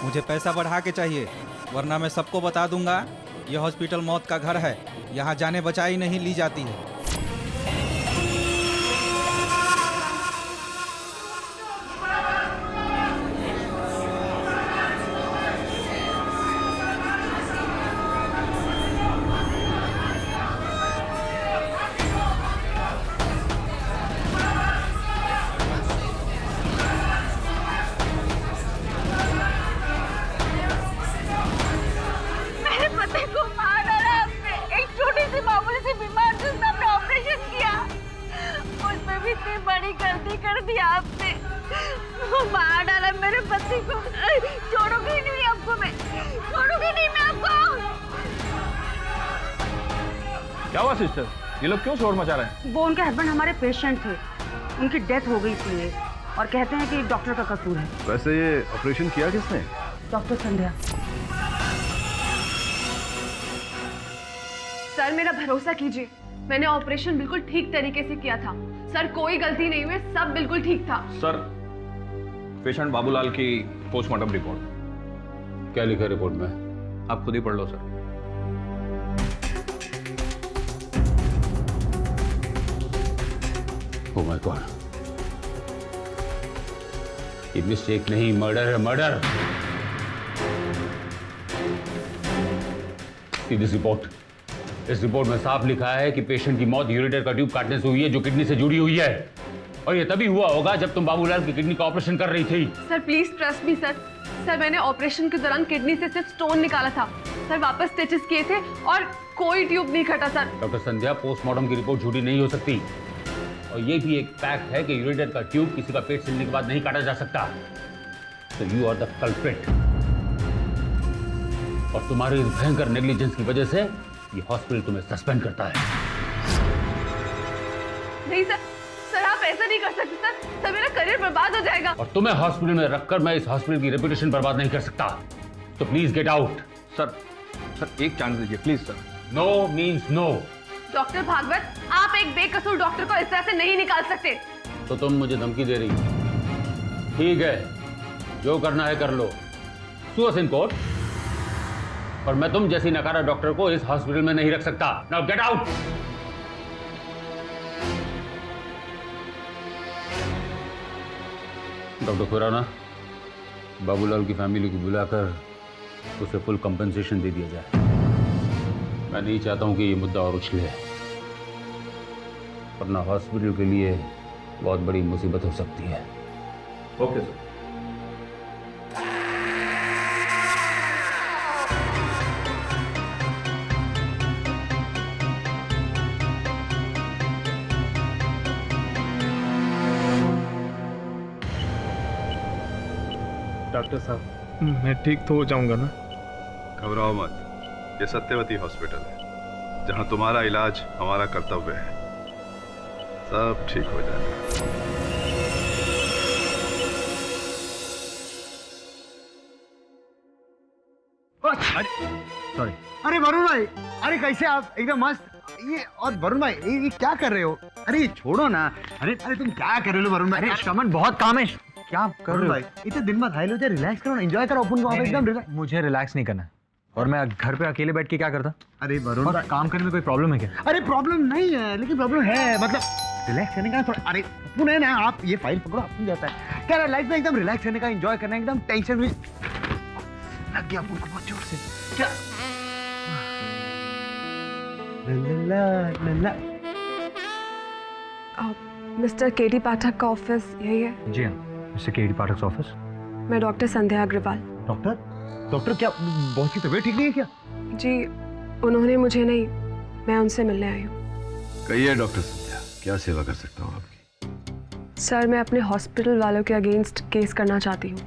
मुझे पैसा बढ़ा के चाहिए, वरना मैं सबको बता दूंगा यह हॉस्पिटल मौत का घर है, यहाँ जाने बचाई नहीं ली जाती है। क्या हुआ सिस्टर, ये लोग क्यों शोर मचा रहे हैं? वो उनके हस्बैंड हमारे पेशेंट थे, उनकी डेथ हो गई इसलिए, और कहते हैं कि डॉक्टर का कसूर है। वैसे ये ऑपरेशन किया किसने? डॉक्टर संध्या। सर मेरा भरोसा कीजिए, मैंने ऑपरेशन बिल्कुल ठीक तरीके से किया था सर, कोई गलती नहीं हुई, सब बिल्कुल ठीक था। सर, पेशेंट बाबूलाल की पोस्टमार्टम रिपोर्ट। क्या लिखा रिपोर्ट में? आप खुद ही पढ़ लो सर। ओह माय गॉड, ये मिस्टेक नहीं, मर्डर है, मर्डर। दिस रिपोर्ट, इस रिपोर्ट में साफ लिखा है कि पेशेंट की मौत यूरेटर का ट्यूब काटने से हुई है, जो किडनी से जुड़ी हुई है, और ये तभी हुआ होगा जब तुम बाबूलाल की किडनी का ऑपरेशन कर रही थी। Sir please trust me sir, sir मैंने ऑपरेशन के दौरान किडनी से सिर्फ स्टोन निकाला था सर, वापस स्टिचेस किए थे और कोई ट्यूब नहीं कटा सर। डॉक्टर संध्या, पोस्टमार्टम की रिपोर्ट झूठी नहीं हो सकती, और ये भी एक फैक्ट है कि यूरेटर का ट्यूब किसी का पेट सिलने के बाद नहीं काटा जा सकता। So you are the culprit, और तुम्हारी इस भयंकर नेग्लिजेंस की वजह से ये हॉस्पिटल तुम्हें सस्पेंड करता है। नहीं सर, सर आप ऐसा नहीं कर सकते सर, सर मेरा करियर बर्बाद हो जाएगा। और तुम्हें हॉस्पिटल में रखकर मैं इस हॉस्पिटल की रेपुटेशन बर्बाद नहीं कर सकता, तो please get out. Sir, sir एक चांस दीजिए please sir. No means no. Doctor Bhagwat, आप एक बेकसूर डॉक्टर को इस तरह से नहीं निकाल सकते। तो तुम मुझे धमकी दे रही हो? ठीक है, जो करना है कर लो, सू अस इन कोर्ट, पर मैं तुम जैसी नकारा डॉक्टर को इस हॉस्पिटल में नहीं रख सकता। Now get out. Doctor Khurana, Babulal की फैमिली को बुलाकर उसे फुल कंपनसेशन दे दिया जाए। मैं नहीं चाहता हूं कि ये मुद्दा और उछले, वरना हॉस्पिटल के लिए बहुत बड़ी मुसीबत हो सकती है। Okay sir. डॉक्टर साहब, मैं ठीक तो हो जाऊंगा ना? घबराओ मत, ये सत्यवती हॉस्पिटल है, जहां तुम्हारा इलाज हमारा कर्तव्य है। सब ठीक हो जाएगा। सॉरी। अरे वरुण भाई, अरे कैसे आप? एकदम मस्त। ये और वरुण भाई, ये क्या कर रहे हो? अरे ये छोड़ो ना। अरे तुम क्या कर रहे हो वरुण भाई? अरे श्रमन, बहुत काम है। क्या कर रहे हो? इतने दिन बाद हाई लो, रिलैक्स करो ना, एंजॉय करो अपन को। आप एकदम रिलैक्स। मुझे रिलैक्स नहीं करना है, और मैं घर पे अकेले बैठ के क्या करता? अरे वरुण भाई, काम करने में कोई प्रॉब्लम है क्या? अरे प्रॉब्लम नहीं है, लेकिन प्रॉब्लम है, मतलब रिलैक्स करने का थोड़ा। अरे अपन है ना, आप ये फाइल पकड़ो, अपन जाता है क्या लाइफ में एकदम रिलैक्स करने का, एंजॉय करना, एकदम टेंशन फ्री। लग गया अपन को बहुत जोर से। क्या मिस्टर केडी पाठक का ऑफिस यही है? जी हाँ, मिस्टर केडी पाठक ऑफिस। मैं डॉक्टर संध्या अग्रवाल। डॉक्टर? डॉक्टर क्या बहुत की तबीयत ठीक नहीं है क्या? जी, उन्होंने मुझे नहीं, मैं उनसे मिलने आई हूँ। कहिए डॉक्टर संध्या, क्या सेवा कर सकता हूँ आपकी? सर मैं अपने हॉस्पिटल वालों के अगेंस्ट केस करना चाहती हूँ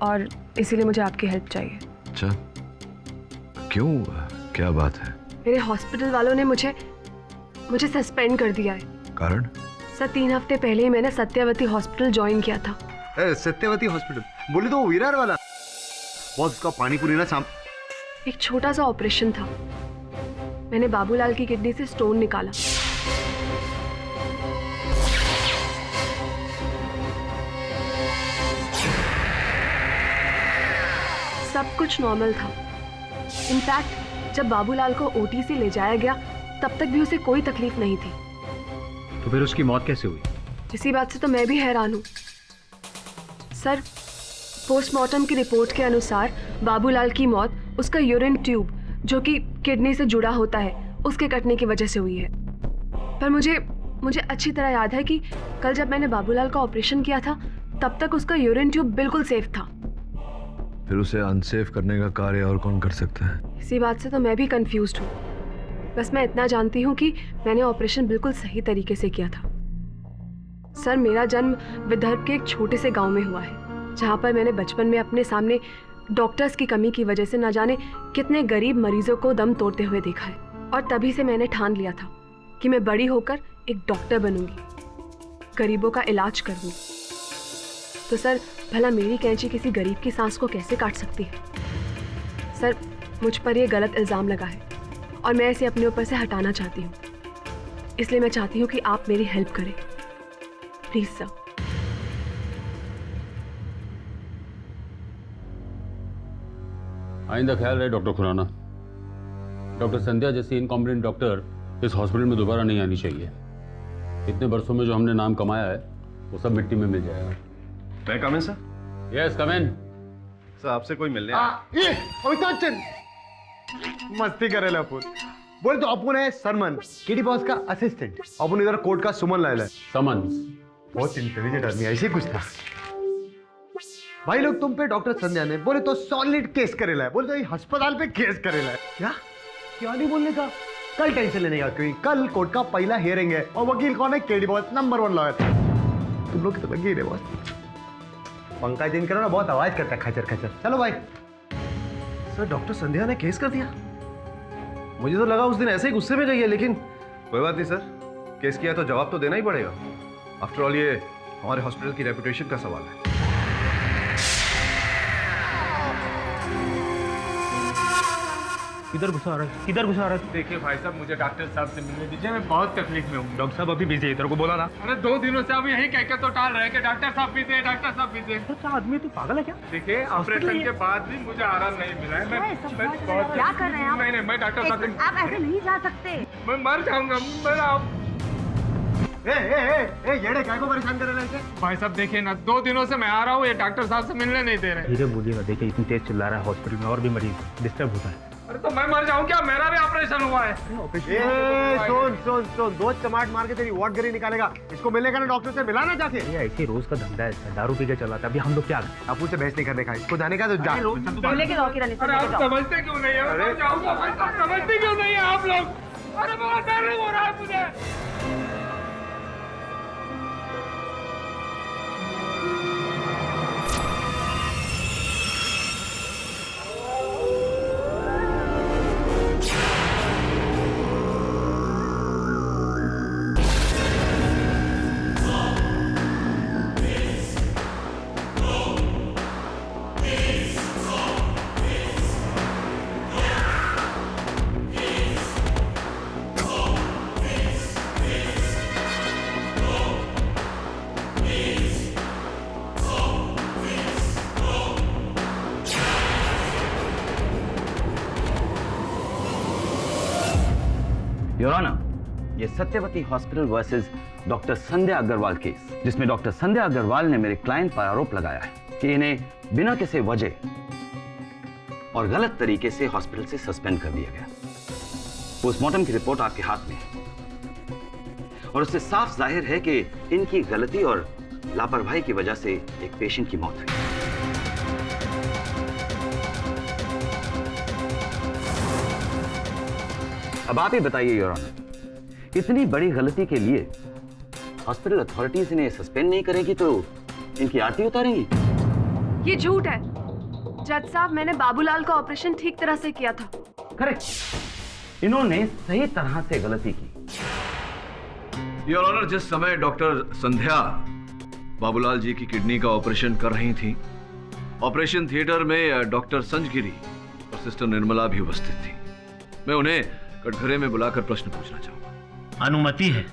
और इसीलिए मुझे आपकी हेल्प चाहिए। अच्छा, क्यों? क्या बात है? मेरे हॉस्पिटल वालों ने मुझे सस्पेंड कर दिया है। कारण? सर 3 हफ्ते पहले ही मैंने सत्यवती हॉस्पिटल ज्वाइन किया था। सत्यवती हॉस्पिटल बोले तो विरार वाला बॉस, उसका पानी पूरी ना शाम। एक छोटा सा ऑपरेशन था, मैंने बाबूलाल की किडनी से स्टोन निकाला। सब कुछ नॉर्मल था। इनफैक्ट जब बाबूलाल को ओटी से ले जाया गया तब तक भी उसे कोई तकलीफ नहीं थी। तो फिर उसकी मौत कैसे हुई? इसी बात से तो मैं भी हैरान हूँ सर। पोस्टमार्टम की रिपोर्ट के अनुसार बाबूलाल की मौत उसका यूरिन ट्यूब जो कि किडनी से जुड़ा होता है उसके कटने की वजह से हुई है। पर मुझे अच्छी तरह याद है कि कल जब मैंने बाबूलाल का ऑपरेशन किया था तब तक उसका यूरिन ट्यूब बिल्कुल सेफ था। फिर उसे अनसेफ करने का कार्य और कौन कर सकता है? इसी बात से तो मैं भी कंफ्यूज्ड हूँ। बस मैं इतना जानती हूँ कि मैंने ऑपरेशन बिल्कुल सही तरीके से किया था। सर मेरा जन्म विदर्भ के एक छोटे से गांव में हुआ है जहाँ पर मैंने बचपन में अपने सामने डॉक्टर्स की कमी की वजह से न जाने कितने गरीब मरीजों को दम तोड़ते हुए देखा है। और तभी से मैंने ठान लिया था कि मैं बड़ी होकर एक डॉक्टर बनूंगी, गरीबों का इलाज करूंगी। तो सर भला मेरी कैंची किसी गरीब की सांस को कैसे काट सकती है? सर मुझ पर यह गलत इल्ज़ाम लगा है और मैं इसे अपने ऊपर से हटाना चाहती हूँ। इसलिए मैं चाहती हूँ कि आप मेरी हेल्प करें प्लीज सर। आइंदा ख्याल रहे डॉक्टर खुराना, डॉक्टर संध्या जैसी इनकॉम्पिटेंट डॉक्टर इस हॉस्पिटल में दोबारा नहीं आनी चाहिए। इतने वर्षों में जो हमने नाम कमाया है वो सब मिट्टी में मिल जाएगा। मैं कम इन सर? यस कम इन। सर आपसे कोई मिलने ये अमिताभ मस्ती करे अपुन बोले तो अपुन है सरमन केडी बॉस का असिस्टेंट। अपुन इधर कोर्ट का सुमन लायला है। समन्स। बहुत इंटेलिजेंट आदमी, ऐसे कुछ था। भाई लोग तुम पे डॉक्टर संध्या ने बोले तो सॉलिड केस करेला है, बोले तो ये अस्पताल पे केस करेला है। क्या नहीं बोलने का? कल टेंशन लेने का क्यों? कल कोर्ट का पहला हियरिंग है और वकील कौन है? KD boss, number 1 lawyer. तुम लोग तो लगे ही बॉस। पंकज दिन करो ना, बहुत आवाज करता है खचर खचर। चलो भाई। सर डॉक्टर संध्या ने केस कर दिया? मुझे तो लगा उस दिन ऐसे ही गुस्से में गई है, लेकिन कोई बात नहीं सर, केस किया तो जवाब तो देना ही पड़ेगा। आफ्टर ऑल ये हमारे हॉस्पिटल की रेपुटेशन का सवाल है। किधर घुसा रहा है? किधर घुसा रहा है? देखिए भाई साहब, मुझे डॉक्टर साहब से मिलने दीजिए, मैं बहुत तकलीफ में हूँ। डॉक्टर साहब अभी बिजी है, तेरे को बोला ना। अरे 2 दिनों से आप यही कहकर तो टाल रहे कि डॉक्टर साहब बिजी है, डॉक्टर साहब बिजी है। क्या आदमी तू पागल है क्या? देखिए ऑपरेशन के बाद भी मुझे आराम नहीं मिला है। मैं बहुत क्या कर रहे हैं आप? नहीं, मैं डॉक्टर साहब से आप ऐसे नहीं जा सकते। मैं मर जाऊंगा। येड़े काय को परेशान कर रहे हैं? भाई साहब देखिए ना, 2 दिनों से मैं आ रहा हूँ, ये डॉक्टर साहब से मिलने नहीं दे रहे। धीरे बोलिएगा, देखिए इतनी तेज चिल्ला रहा है, हॉस्पिटल में और भी मरीज डिस्टर्ब होता है। अरे तो मैं मर जाऊं क्या? मेरा भी ऑपरेशन हुआ है। सुन 2 चमाट मार के तेरी वॉट गरी निकालेगा। इसको मिलने का ना डॉक्टर से मिला ना जाके। ये ऐसे रोज का धंधा है इसका, दारू पी के चलाता। अभी हम लोग क्या करें? आपू से बहस नहीं करने का, इसको जाने का तो जा। लेके जाओ किरण, अरे आप समझते क्यों नहीं है? मैं जाऊंगा भाई साहब, समझते क्यों नहीं है आप लोग? अरे बहुत डर हो रहा है मुझे। योर ऑनर, ये सत्यवती हॉस्पिटल वर्सेस डॉक्टर संध्या अग्रवाल केस, जिसमें डॉक्टर संध्या अग्रवाल ने मेरे क्लाइंट पर आरोप लगाया है कि इन्हें बिना किसी वजह और गलत तरीके से हॉस्पिटल से सस्पेंड कर दिया गया। पोस्टमार्टम की रिपोर्ट आपके हाथ में है और उससे साफ जाहिर है कि इनकी गलती और लापरवाही की वजह से एक पेशेंट की मौत हुई। अब आप ही बताइए योर ऑनर, इतनी बड़ी गलती के लिए हॉस्पिटल अथॉरिटीज इन्हें सस्पेंड नहीं करेगी तो इनकी आरती उतारेंगी। ये झूठ है जज साहब, मैंने बाबूलाल का ऑपरेशन ठीक तरह से किया था। करेक्ट, इन्होंने सही तरह से गलती की। योर ऑनर, जिस समय डॉक्टर संध्या बाबूलाल जी की किडनी का ऑपरेशन कर रही थी, ऑपरेशन थिएटर में डॉक्टर संजगिरी और सिस्टर निर्मला भी उपस्थित थी। मैं उन्हें कटघरे में बुलाकर प्रश्न पूछना चाहूंगा। अनुमति है।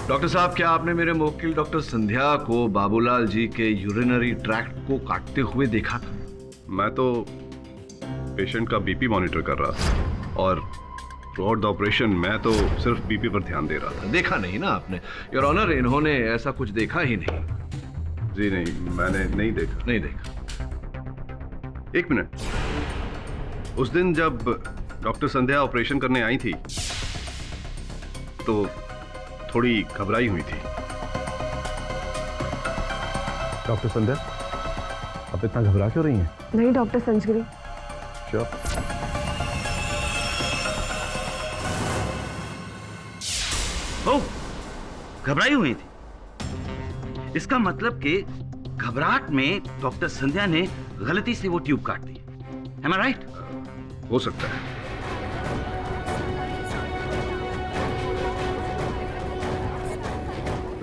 डॉक्टर साहब, क्या आपने मेरे मुवक्किल डॉक्टर संध्या को बाबूलाल जी के यूरिनरी ट्रैक्ट को काटते हुए देखा था? मैं तो पेशेंट का बीपी मॉनिटर कर रहा था और थ्रू आउट द ऑपरेशन मैं तो सिर्फ बीपी पर ध्यान दे रहा था। देखा नहीं ना आपने? योर ऑनर, इन्होंने ऐसा कुछ देखा ही नहीं। जी नहीं, मैंने नहीं देखा। नहीं देखा। एक मिनट, उस दिन जब डॉक्टर संध्या ऑपरेशन करने आई थी तो थोड़ी घबराई हुई थी। डॉक्टर संध्या, आप इतना घबरा क्यों रही हैं? नहीं डॉक्टर संजगिरी। श्योर? ओ, घबराई हुई थी। इसका मतलब कि घबराहट में डॉक्टर संध्या ने गलती से वो ट्यूब काट दी। Am I right? हो सकता है।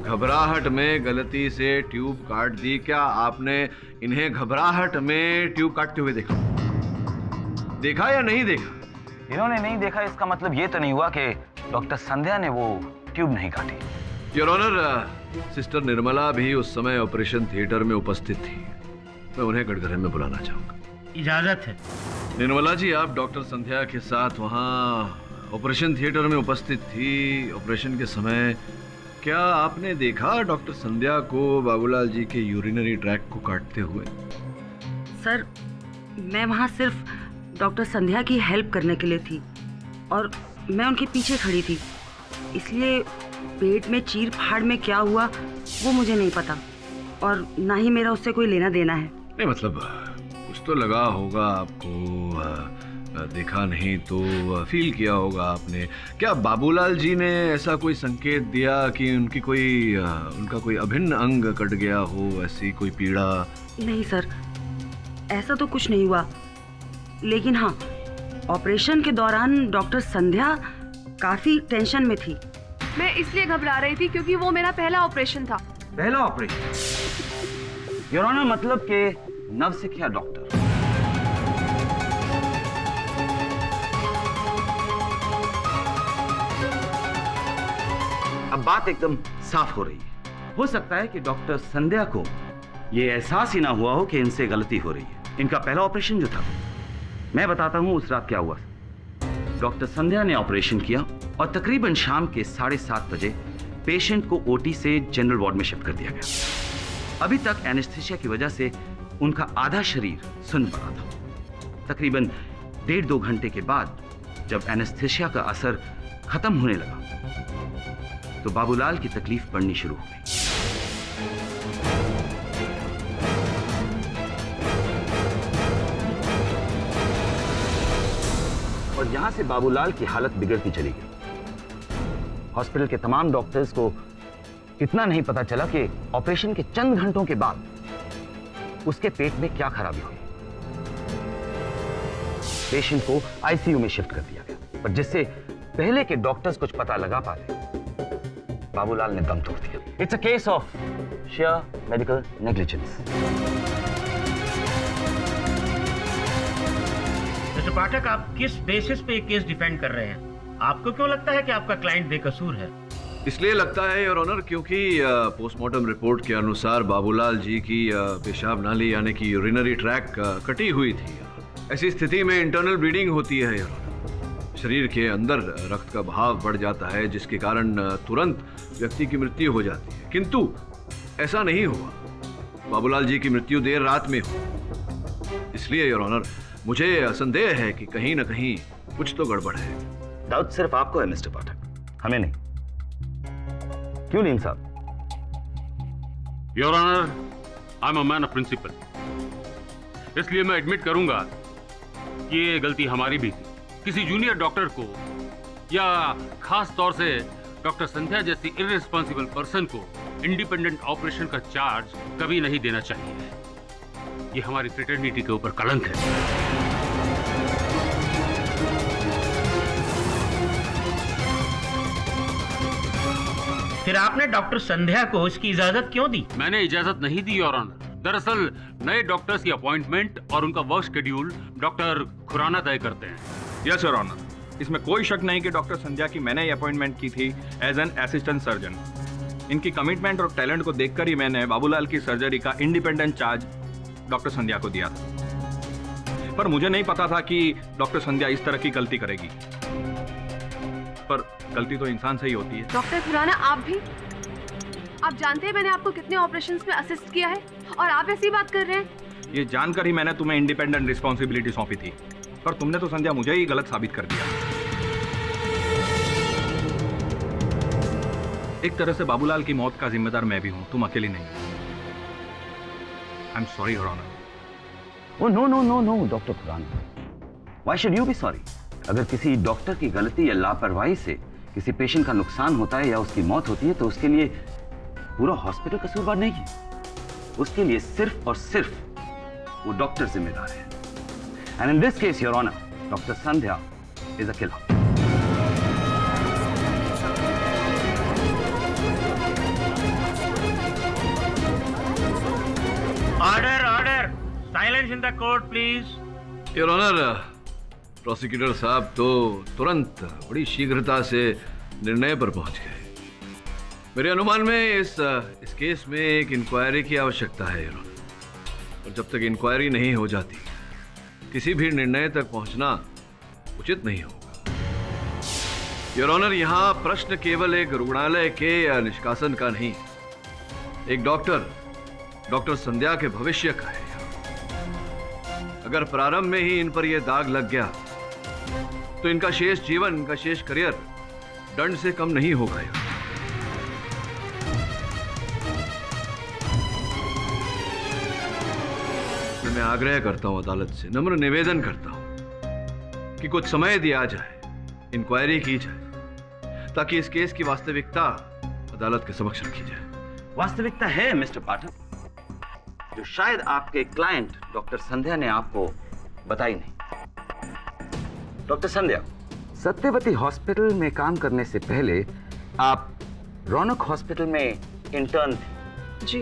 घबराहट में गलती से ट्यूब काट दी। क्या आपने इन्हें घबराहट में ट्यूब काटते हुए देखा? देखा या नहीं देखा? इन्होंने नहीं देखा, इसका मतलब ये तो नहीं हुआ कि डॉक्टर संध्या ने वो ट्यूब नहीं काटी। योर ऑनर, सिस्टर निर्मला भी उस समय ऑपरेशन थिएटर में उपस्थित थी। मैं उन्हें कटघरे में बुलाना चाहूंगा। इजाजत है। निर्मला जी, आप डॉक्टर संध्या के साथ वहाँ ऑपरेशन थिएटर में उपस्थित थी। ऑपरेशन के समय क्या आपने देखा डॉक्टर संध्या को बाबूलाल जी के यूरिनरी ट्रैक्ट को काटते हुए? सर, मैं वहाँ सिर्फ डॉक्टर संध्या की हेल्प करने के लिए थी और मैं उनके पीछे खड़ी थी, इसलिए पेट में चीर फाड़ में क्या हुआ वो मुझे नहीं पता और ना ही मेरा उससे कोई लेना देना है। नहीं, मतलब कुछ तो लगा होगा आपको, देखा नहीं तो फील किया होगा आपने। क्या बाबूलाल जी ने ऐसा कोई संकेत दिया कि उनका कोई अभिन्न अंग कट गया हो, ऐसी कोई पीड़ा? नहीं सर, ऐसा तो कुछ नहीं हुआ, लेकिन हाँ, ऑपरेशन के दौरान डॉक्टर संध्या काफी टेंशन में थी। मैं इसलिए घबरा रही थी क्योंकि वो मेरा पहला ऑपरेशन था। पहला ऑपरेशन? योर ऑनर, मतलब के नवसिखिया डॉक्टर। अब बात एकदम साफ हो रही है। हो सकता है कि डॉक्टर संध्या को यह एहसास ही ना हुआ हो कि इनसे गलती हो रही है। इनका पहला ऑपरेशन जो था, मैं बताता हूं उस रात क्या हुआ। डॉक्टर संध्या ने ऑपरेशन किया और तकरीबन शाम के 7:30 बजे पेशेंट को ओटी से जनरल वार्ड में शिफ्ट कर दिया गया। अभी तक एनेस्थीसिया की वजह से उनका आधा शरीर सुन्न पड़ा था। तकरीबन 1.5-2 घंटे के बाद जब एनेस्थीसिया का असर खत्म होने लगा तो बाबूलाल की तकलीफ बढ़नी शुरू हो गई। और यहां से बाबूलाल की हालत बिगड़ती चली गई। हॉस्पिटल के तमाम डॉक्टर्स को इतना नहीं पता चला कि ऑपरेशन के चंद घंटों के बाद उसके पेट में क्या खराबी हुई। पेशेंट को आईसीयू में शिफ्ट कर दिया गया, पर जिससे पहले के डॉक्टर्स कुछ पता लगा पा रहे, बाबूलाल ने दम तोड़ दिया। It's a case of sheer medical negligence. Mister Pathak, आप किस बेसिस पे केस डिफेंड कर रहे हैं? आपको क्यों लगता है कि आपका क्लाइंट बेकसूर है? इसलिए लगता है योर ऑनर क्योंकि पोस्टमार्टम रिपोर्ट के अनुसार बाबूलाल जी की पेशाब नाली यानी कि यूरिनरी ट्रैक कटी हुई थी। ऐसी स्थिति में इंटरनल ब्लीडिंग होती है योर ऑनर। शरीर के अंदर रक्त का बहाव बढ़ जाता है जिसके कारण तुरंत व्यक्ति की मृत्यु हो जाती है, किंतु ऐसा नहीं हुआ। बाबूलाल जी की मृत्यु देर रात में हुई। इसलिए योर ऑनर मुझे संदेह है कि कहीं ना कहीं कुछ तो गड़बड़ है। डाउट सिर्फ आपको है मिस्टर पाठक, हमें नहीं। क्यों नीम साहब? Your honour, I am a man of principle, इसलिए मैं एडमिट करूंगा कि ये गलती हमारी भी थी। किसी जूनियर डॉक्टर को या खास तौर से डॉक्टर संध्या जैसी इररिस्पॉन्सिबल पर्सन को इंडिपेंडेंट ऑपरेशन का चार्ज कभी नहीं देना चाहिए। ये हमारी फ्रेटर्निटी के ऊपर कलंक है। फिर आपने डॉक्टर संध्या को इसकी इजाजत क्यों दी? मैंने इजाजत नहीं दी योर ऑनर। दरअसल नए डॉक्टर्स की अपॉइंटमेंट और उनका वर्क शेड्यूल डॉक्टर खुराना तय करते हैं। यस योर ऑनर, इसमें कोई शक नहीं कि डॉक्टर संध्या की मैंने ये अपॉइंटमेंट की थी एज एन असिस्टेंट सर्जन। इनकी कमिटमेंट और टैलेंट को देखकर ही मैंने बाबूलाल की सर्जरी का इंडिपेंडेंट चार्ज डॉक्टर संध्या को दिया था। पर मुझे नहीं पता था कि डॉक्टर संध्या इस तरह की गलती करेगी। पर गलती तो इंसान से ही होती है। डॉक्टर खुराना, आप जानते हैं मैंने आपको कितने ऑपरेशंस में असिस्ट किया है और आप ऐसी बात कर रहे हैं। ये जानकर ही मैंने तुम्हें इंडिपेंडेंट रिस्पॉन्सिबिलिटी सौंपी थी, पर तुमने तो संध्या मुझे ही गलत साबित कर दिया। एक तरह से बाबूलाल की मौत का जिम्मेदार मैं भी हूं, तुम अकेली नहीं। I am sorry your honour. Oh no no no no doctor Khurana, why should you be sorry? अगर किसी डॉक्टर की गलती या लापरवाही से किसी पेशेंट का नुकसान होता है या उसकी मौत होती है तो उसके लिए पूरा हॉस्पिटल कसूरवार नहीं है। उसके लिए सिर्फ और सिर्फ वो डॉक्टर जिम्मेदार है। And in this case your honour, doctor Sandhya is a killer. Order order, silence in the court please. Your honour, prosecutor साहब तो तुरंत बड़ी शीघ्रता से निर्णय पर पहुंच गए। मेरे अनुमान में इस केस में एक इंक्वायरी की आवश्यकता है योर ऑनर, और जब तक इंक्वायरी नहीं हो जाती किसी भी निर्णय तक पहुंचना उचित नहीं होगा। योर ऑनर, यहाँ प्रश्न केवल एक रुग्णालय के निष्कासन का नहीं, एक डॉक्टर संध्या के भविष्य का है। अगर प्रारंभ में ही इन पर यह दाग लग गया तो इनका शेष जीवन, इनका शेष करियर दंड से कम नहीं होगा। मैं आग्रह करता हूं अदालत से, नम्र निवेदन करता हूं कि कुछ समय दिया जाए, इंक्वायरी की जाए, ताकि इस केस की वास्तविकता अदालत के समक्ष रखी जाए। वास्तविकता है मिस्टर पाठक, जो शायद आपके क्लाइंट डॉक्टर संध्या ने आपको बताई नहीं। डॉक्टर संध्या, सत्यवती हॉस्पिटल में काम करने से पहले आप रौनक हॉस्पिटल में इंटर्न थे। जी।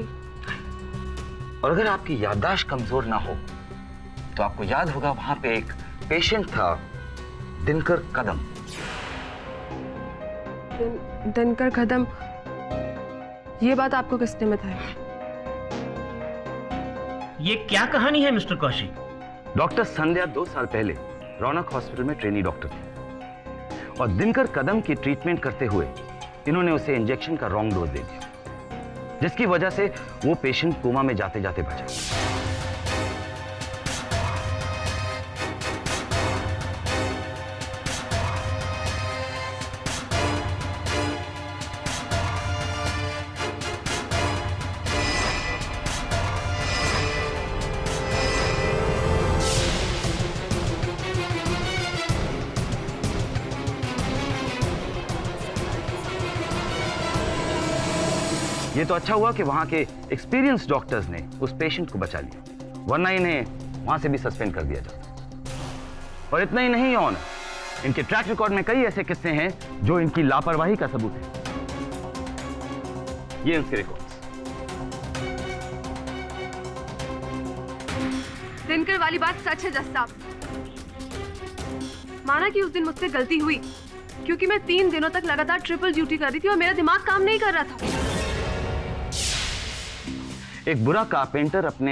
और अगर आपकी याददाश्त कमजोर ना हो तो आपको याद होगा वहां पे एक पेशेंट था, दिनकर कदम। दिनकर कदम, ये बात आपको किसने बताई? ये क्या कहानी है मिस्टर कौशिक? डॉक्टर संध्या 2 साल पहले रौनक हॉस्पिटल में ट्रेनी डॉक्टर थे और दिनकर कदम की ट्रीटमेंट करते हुए इन्होंने उसे इंजेक्शन का रॉन्ग डोज दे दिया, जिसकी वजह से वो पेशेंट कोमा में जाते जाते बचा। ये तो अच्छा हुआ कि वहां के एक्सपीरियंस डॉक्टर्स ने उस पेशेंट को बचा लिया, वरना इन्हें वहां से भी सस्पेंड कर दिया जाता। और इतना ही नहीं ऑन, इनके ट्रैक रिकॉर्ड में कई ऐसे किस्से हैं जो इनकी लापरवाही का सबूत है। ये इनके रिकॉर्ड्स। दिनकर वाली बात सच है जज साहब। माना कि उस दिन मुझसे गलती हुई, क्योंकि मैं 3 दिनों तक लगातार ट्रिपल ड्यूटी कर रही थी और मेरा दिमाग काम नहीं कर रहा था। एक बुरा कारपेंटर अपने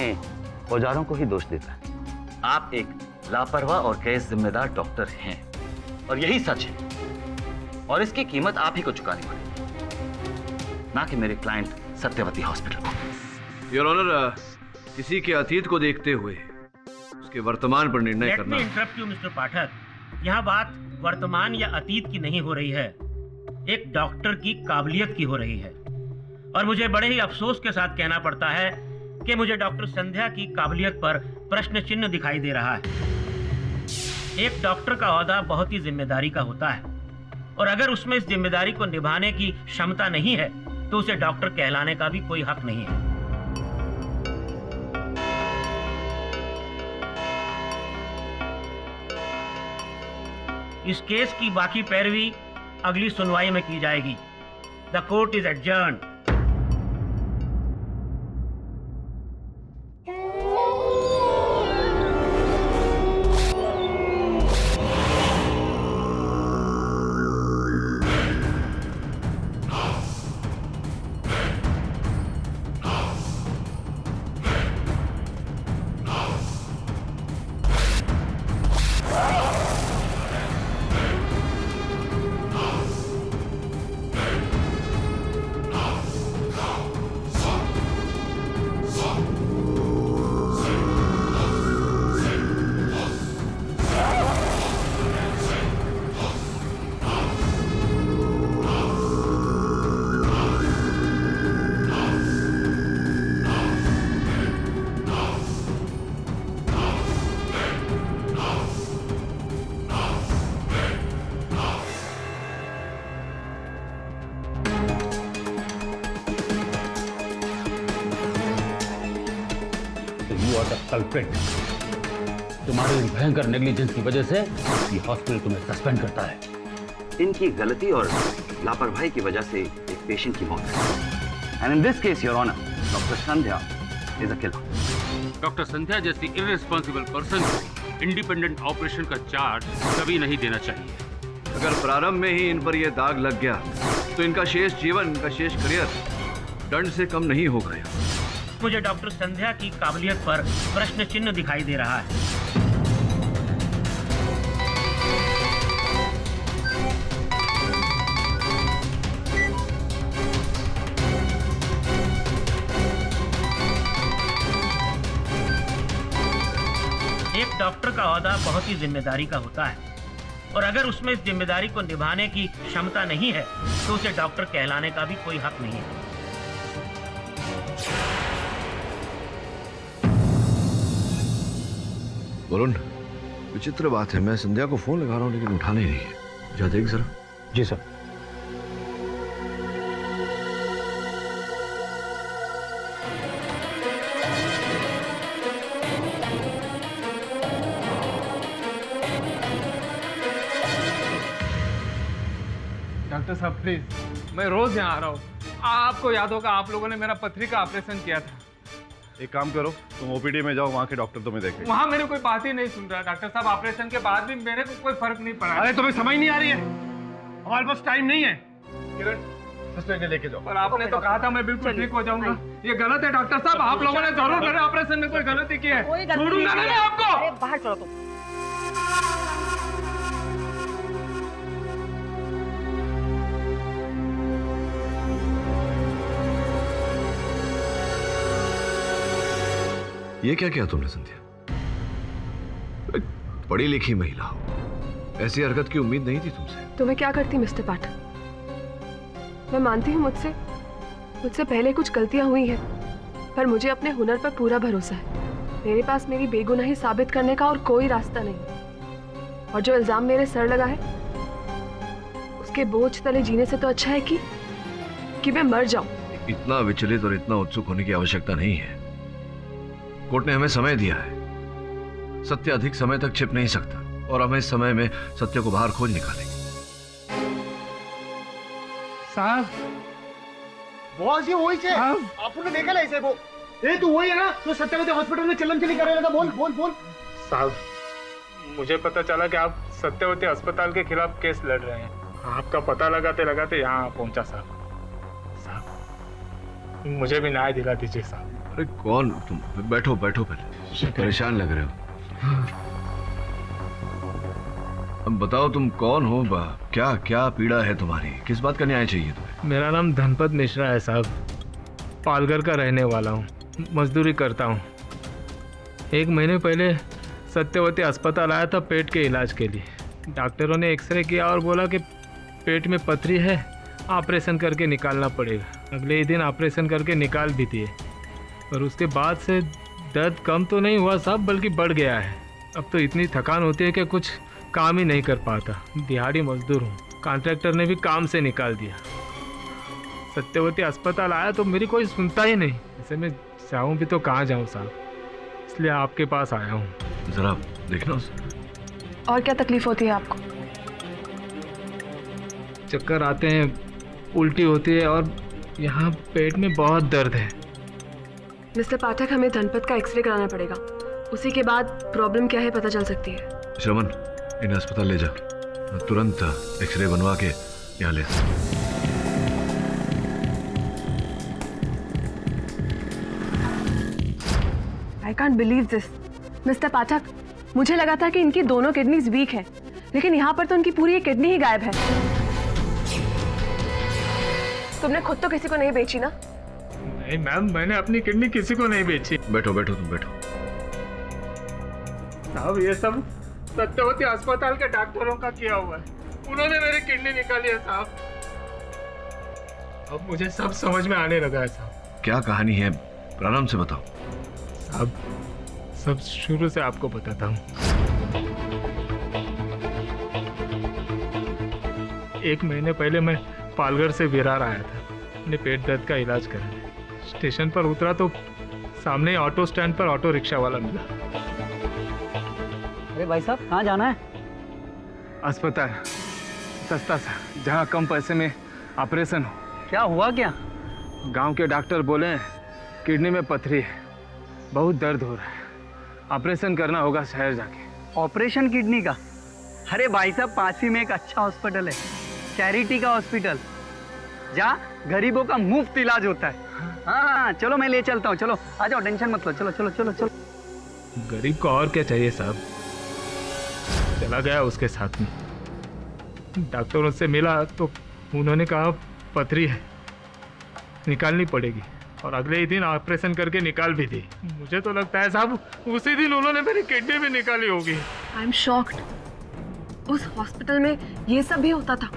औजारों को ही दोष देता है। आप एक लापरवाह और गैर जिम्मेदार डॉक्टर हैं और यही सच है, और इसकी कीमत आप ही को चुकानी पड़ेगी, ना कि मेरे क्लाइंट सत्यवती हॉस्पिटल को। योर ऑनर, किसी के अतीत को देखते हुए उसके वर्तमान पर निर्णय करना। इंटरप्ट यू मिस्टर पाठक, यहाँ बात वर्तमान या अतीत की नहीं हो रही है, एक डॉक्टर की काबिलियत की हो रही है। और मुझे बड़े ही अफसोस के साथ कहना पड़ता है कि मुझे डॉक्टर संध्या की काबिलियत पर प्रश्न चिन्ह दिखाई दे रहा है। एक डॉक्टर का ओहदा बहुत ही जिम्मेदारी का होता है, और अगर उसमें इस जिम्मेदारी को निभाने की क्षमता नहीं है तो उसे डॉक्टर कहलाने का भी कोई हक नहीं है। इस केस की बाकी पैरवी अगली सुनवाई में की जाएगी। The court is adjourned. Culprit, तुम्हारी भयंकर नेग्लिजेंस की वजह से ये हॉस्पिटल तुम्हें सस्पेंड करता है। इनकी गलती और लापरवाही की वजह से एक पेशेंट की मौत है। And in this case your honour, doctor Sandhya is a killer. Doctor Sandhya जैसी इररिस्पॉन्सिबल पर्सन को इंडिपेंडेंट ऑपरेशन का चार्ज कभी नहीं देना चाहिए। अगर प्रारंभ में ही इन पर यह दाग लग गया तो इनका शेष जीवन, इनका शेष करियर दंड से कम नहीं हो गया। मुझे डॉक्टर संध्या की काबिलियत पर प्रश्न चिन्ह दिखाई दे रहा है। एक डॉक्टर का ओहदा बहुत ही जिम्मेदारी का होता है और अगर उसमें इस जिम्मेदारी को निभाने की क्षमता नहीं है तो उसे डॉक्टर कहलाने का भी कोई हक नहीं है। वरुण, विचित्र बात है, मैं संध्या को फोन लगा रहा हूँ लेकिन उठाने ही नहीं है। जा देख जरा। जी सर। डॉक्टर साहब प्लीज, मैं रोज यहाँ आ रहा हूँ। आपको याद होगा आप लोगों ने मेरा पथरी का ऑपरेशन किया था। एक काम करो, तुम ओपीडी में जाओ, वहाँ के डॉक्टर तुम्हें देखेंगे। वहाँ मेरी कोई बात ही नहीं सुन रहा डॉक्टर साहब। ऑपरेशन के बाद भी मेरे को कोई फर्क नहीं पड़ा। अरे तुम्हें समझ नहीं आ रही है? हमारे पास टाइम नहीं है। किरण, सिस्टर के लेके जाओ। पर आपने तो कहा था मैं बिल्कुल ठीक हो जाऊंगा। ये गलत है डॉक्टर साहब। आप लोगों ने जरूर मेरे ऑपरेशन में कोई गलती की है। छोड़ूंगा नहीं मैं आपको। बाहर चलो तुम। ये क्या किया तुमने संध्या? पढ़ी लिखी महिला हो, ऐसी हरकत की उम्मीद नहीं थी तुमसे। तो मैं क्या करती मिस्टर पाठक? मैं मानती हूँ मुझसे पहले कुछ गलतियां हुई हैं, पर मुझे अपने हुनर पर पूरा भरोसा है। मेरे पास मेरी बेगुनाही साबित करने का और कोई रास्ता नहीं। और जो इल्जाम मेरे सर लगा है उसके बोझ तले जीने से तो अच्छा है कि मैं मर जाऊं। इतना विचलित और इतना उत्सुक होने की आवश्यकता नहीं है। कोर्ट ने हमें समय दिया है। सत्य अधिक समय तक छिप नहीं सकता और हम इस समय में सत्य को बाहर खोज निकालेंगे। साहब, बॉस ये वही है। आपने देखा ऐसे वो? ए तू वही है ना जो सत्यवती हॉस्पिटल में चलन चली कर रहा था? बोल बोल बोल। साहब, मुझे पता चला कि आप सत्यवती अस्पताल के खिलाफ केस लड़ रहे हैं। आपका पता लगाते लगाते यहाँ पहुंचा साहब। मुझे भी न्याय दिला दीजिए साहब। अरे कौन तुम? बैठो बैठो, पहले परेशान लग रहे हो। अब बताओ तुम कौन हो? क्या क्या पीड़ा है तुम्हारी? किस बात का न्याय चाहिए तुम्हें? मेरा नाम धनपत मिश्रा है साहब। पालघर का रहने वाला हूँ, मजदूरी करता हूँ। 1 महीने पहले सत्यवती अस्पताल आया था पेट के इलाज के लिए। डॉक्टरों ने एक्सरे किया और बोला कि पेट में पथरी है, ऑपरेशन करके निकालना पड़ेगा। अगले ही दिन ऑपरेशन करके निकाल भी दिए, और उसके बाद से दर्द कम तो नहीं हुआ साहब, बल्कि बढ़ गया है। अब तो इतनी थकान होती है कि कुछ काम ही नहीं कर पाता। दिहाड़ी मजदूर हूँ, कॉन्ट्रैक्टर ने भी काम से निकाल दिया। सत्यवती अस्पताल आया तो मेरी कोई सुनता ही नहीं। ऐसे में जाऊं भी तो कहाँ जाऊं साहब, इसलिए आपके पास आया हूँ। जरा देखना उसे। और क्या तकलीफ होती है आपको? चक्कर आते हैं, उल्टी होती है और यहाँ पेट में बहुत दर्द है। मिस्टर पाठक, हमें धनपत का एक्सरे कराना पड़ेगा, उसी के बाद प्रॉब्लम क्या है पता चल सकती है। श्रवण, इन्हें अस्पताल ले जा, तुरंत एक्सरे बनवा के यहाँ ले। I can't believe this mister Pathak, मुझे लगा था कि इनकी दोनों किडनीज वीक है, लेकिन यहाँ पर तो उनकी पूरी एक किडनी ही गायब है। तुमने खुद तो किसी को नहीं बेची ना? नहीं मैम, मैंने अपनी किडनी किसी को नहीं बेची। बैठो बैठो, तुम बैठो। साहब ये सब सत्यवती अस्पताल के डॉक्टरों का किया हुआ है, उन्होंने मेरी किडनी निकाली है साहब। अब मुझे सब समझ में आने लगा है साहब। क्या कहानी है, प्रारंभ से बताओ। साहब सब शुरू से आपको बताता हूँ। 1 महीने पहले मैं पालघर से विरार आया था अपने पेट दर्द का इलाज कराने। स्टेशन पर उतरा तो सामने ऑटो स्टैंड पर ऑटो रिक्शा वाला मिला। अरे भाई साहब, कहाँ जाना है? अस्पताल, सस्ता सा, जहाँ कम पैसे में ऑपरेशन हो। क्या हुआ क्या? गांव के डॉक्टर बोले किडनी में पथरी है, बहुत दर्द हो रहा है, ऑपरेशन करना होगा शहर जाके। ऑपरेशन किडनी का? अरे भाई साहब, पास ही में एक अच्छा हॉस्पिटल है, चैरिटी का हॉस्पिटल, जहाँ गरीबों का मुफ्त इलाज होता है। हाँ, चलो मैं ले चलता हूँ, चलो आ जाओ, टेंशन मत लो, चलो चलो चलो चलो। गरीब को और क्या चाहिए साहब। चला गया उसके साथ में, डॉक्टरों से मिला तो उन्होंने कहा पथरी है, निकालनी पड़ेगी, और अगले ही दिन ऑपरेशन करके निकाल भी दी। मुझे तो लगता है साहब उसी दिन उन्होंने मेरी किडनी भी निकाली होगी। आई एम शॉक्ड, उस हॉस्पिटल में ये सब भी होता था।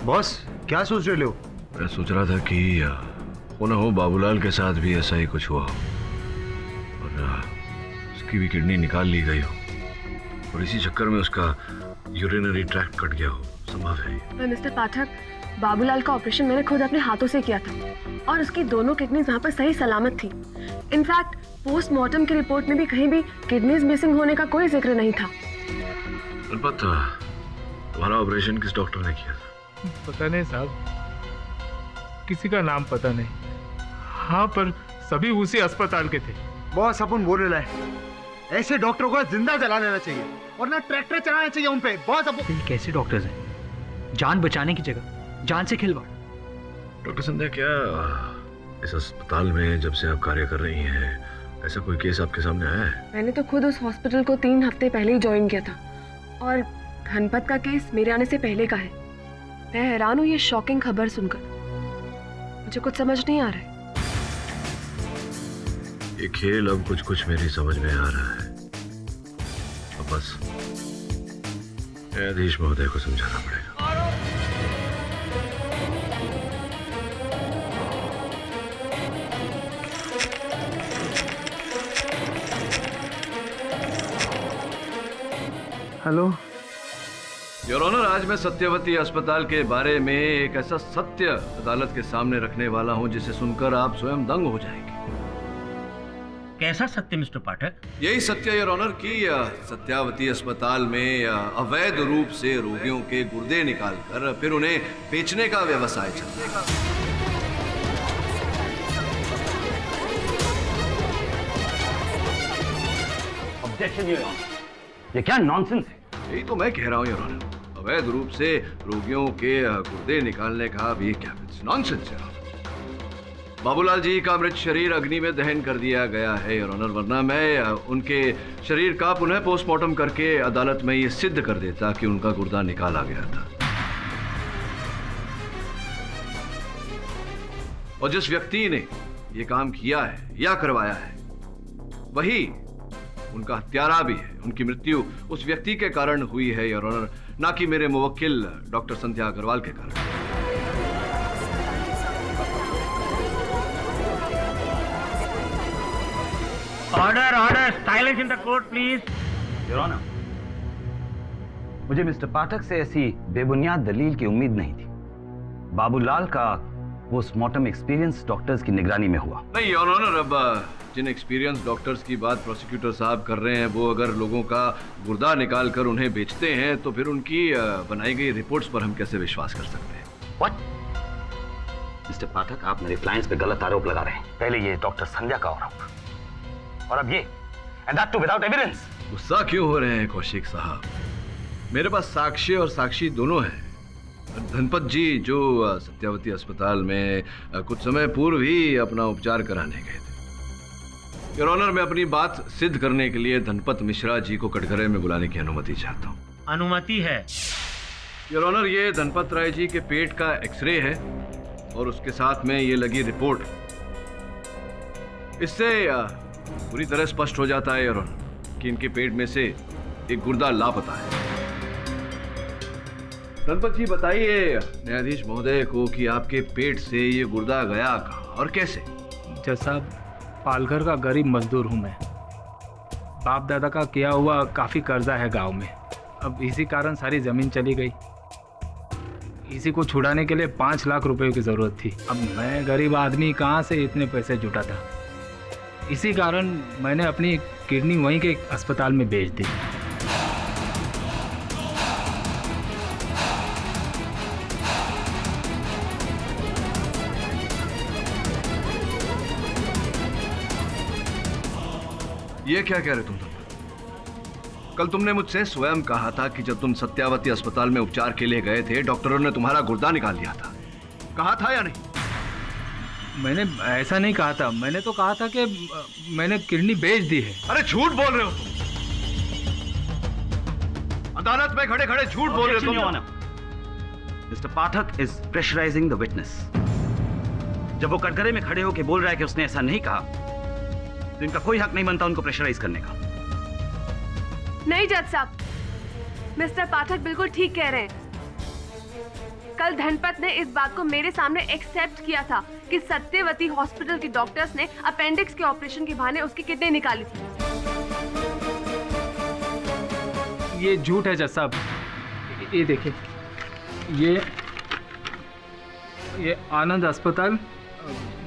बॉस क्या सोच रहे हो? मैं सोच रहा था कि हो ना हो बाबूलाल के साथ भी ऐसा ही कुछ हुआ हो और उसकी भी किडनी निकाल ली गई हो और इसी चक्कर में उसका यूरिनरी ट्रैक्ट कट गया हो, संभव है। मिस्टर पाठक, बाबूलाल का ऑपरेशन मैंने खुद अपने हाथों से किया था और उसकी दोनों किडनीज वहाँ पर सही सलामत थी। इनफैक्ट पोस्टमार्टम की रिपोर्ट में भी कहीं भी किडनीज मिसिंग होने का कोई जिक्र नहीं था। तुम्हारा ऑपरेशन किस डॉक्टर ने किया था? पता नहीं साहब, किसी का नाम पता नहीं। हाँ, पर सभी उसी अस्पताल के थे। बॉस अपन बोल रहे हैं, ऐसे डॉक्टरों को जिंदा जला लेना चाहिए और ना ट्रैक्टर चलाना चाहिए उन पे। बॉस अपन कैसे डॉक्टर्स हैं, जान बचाने की जगह जान से खिलवाड़। डॉक्टर संध्या, क्या इस अस्पताल में जब से आप कार्य कर रही हैं ऐसा कोई केस आपके सामने आया है? मैंने तो खुद उस हॉस्पिटल को 3 हफ्ते पहले ही ज्वाइन किया था और धनपत का केस मेरे आने से पहले का है। मैं हैरान हूँ ये शॉकिंग खबर सुनकर, मुझे कुछ समझ नहीं आ रहा है। ये खेल अब कुछ कुछ मेरी समझ में आ रहा है। अब बस न्यायाधीश महोदय को समझाना पड़ेगा। हेलो योर ऑनर, आज मैं सत्यवती अस्पताल के बारे में एक ऐसा सत्य अदालत के सामने रखने वाला हूं जिसे सुनकर आप स्वयं दंग हो जाएंगे। कैसा सत्य मिस्टर पाठक? यही सत्य योर ऑनर कि सत्यावती अस्पताल में अवैध रूप से रोगियों के गुर्दे निकालकर फिर उन्हें बेचने का व्यवसाय चल रहा है। ऑब्जेक्शन योर ऑनर, ये क्या नॉनसेंस है? यही तो मैं कह रहा हूँ योर ऑनर, अवैध रूप से रोगियों के गुर्दे निकालने का भी क्या नॉनसेंस है। बाबूलाल जी का मृत शरीर अग्नि में दहन कर दिया गया है योर ऑनर, वरना मैं उनके शरीर का पुनः पोस्टमार्टम करके अदालत में ये सिद्ध कर देता कि उनका गुर्दा निकाला गया था। और जिस व्यक्ति ने ये काम किया है या करवाया है वही उनका हत्यारा भी है। उनकी मृत्यु उस व्यक्ति के कारण हुई है योर ऑनर, ना कि मेरे मुवक्किल डॉक्टर संध्या अग्रवाल के कारण। Order order, silence in the court please. Your honour, मुझे मिस्टर पाठक से ऐसी बेबुनियाद दलील की उम्मीद नहीं थी। बाबूलाल का पोस्टमार्टम एक्सपीरियंस डॉक्टर्स की निगरानी में हुआ। नहीं योर ऑनर, अब जिन एक्सपीरियंस डॉक्टर्स की बात प्रोसिक्यूटर साहब कर रहे हैं, वो अगर लोगों का गुर्दा निकाल कर उन्हें बेचते हैं तो फिर उनकी बनाई गई रिपोर्ट्स पर हम कैसे विश्वास कर सकते हैं? व्हाट? मिस्टर पाठक, आप मेरे क्लाइंट्स पे गलत आरोप लगा रहे हैं। पहले ये डॉक्टर संध्या का आरोप और अब ये, and that too without evidence. गुस्सा क्यों हो रहे हैं कौशिक साहब? मेरे पास साक्ष्य और साक्षी दोनों हैं। धनपत जी जो सत्यावती अस्पताल में कुछ समय पूर्व ही अपना उपचार कराने गए थे। योर ऑनर, मैं अपनी बात सिद्ध करने के लिए धनपत मिश्रा जी को कटघरे में बुलाने की अनुमति चाहता हूँ। अनुमति है योर ऑनर। ये धनपत राय जी के पेट का एक्सरे है और उसके साथ में ये लगी रिपोर्ट। इससे पूरी तरह स्पष्ट हो जाता है योर ऑनर कि इनके पेट में से एक गुर्दा लापता है। धनपत जी बताइए न्यायाधीश महोदय को कि आपके पेट से ये गुर्दा गया कहाँ और कैसे? जज साहब, पालघर का गरीब मजदूर हूँ मैं। बाप दादा का किया हुआ काफ़ी कर्जा है गांव में। अब इसी कारण सारी ज़मीन चली गई। इसी को छुड़ाने के लिए 5 लाख रुपए की ज़रूरत थी। अब मैं गरीब आदमी कहाँ से इतने पैसे जुटा था? इसी कारण मैंने अपनी किडनी वहीं के अस्पताल में बेच दी। ये क्या कह रहे तुम? कल तुमने मुझसे स्वयं कहा था कि जब तुम सत्यावती अस्पताल में उपचार के लिए गए थे, डॉक्टरों ने तुम्हारा गुर्दा निकाल लिया था। कहा था या नहीं? मैंने ऐसा नहीं कहा था। मैंने तो कहा था कि मैंने किडनी बेच दी है। अरे झूठ बोल रहे हो तुम। अदालत में खड़े खड़े झूठ बोल रहे हो तुम। Mister Pathak is pressurising the witness. जब वो कटघरे में खड़े होकर बोल रहा है कि उसने ऐसा नहीं कहा, तो इनका कोई हक नहीं बनता उनको प्रेशराइज करने का। नहीं जज साहब, मिस्टर पाठक बिल्कुल ठीक कह रहे हैं। कल धनपत ने इस बात को मेरे सामने एक्सेप्ट किया था कि सत्यवती हॉस्पिटल के डॉक्टर्स ने अपेंडिक्स के ऑपरेशन के बहाने उसकी किडनी निकाली थी। ये झूठ है जज साहब। ये देखिए, ये आनंद अस्पताल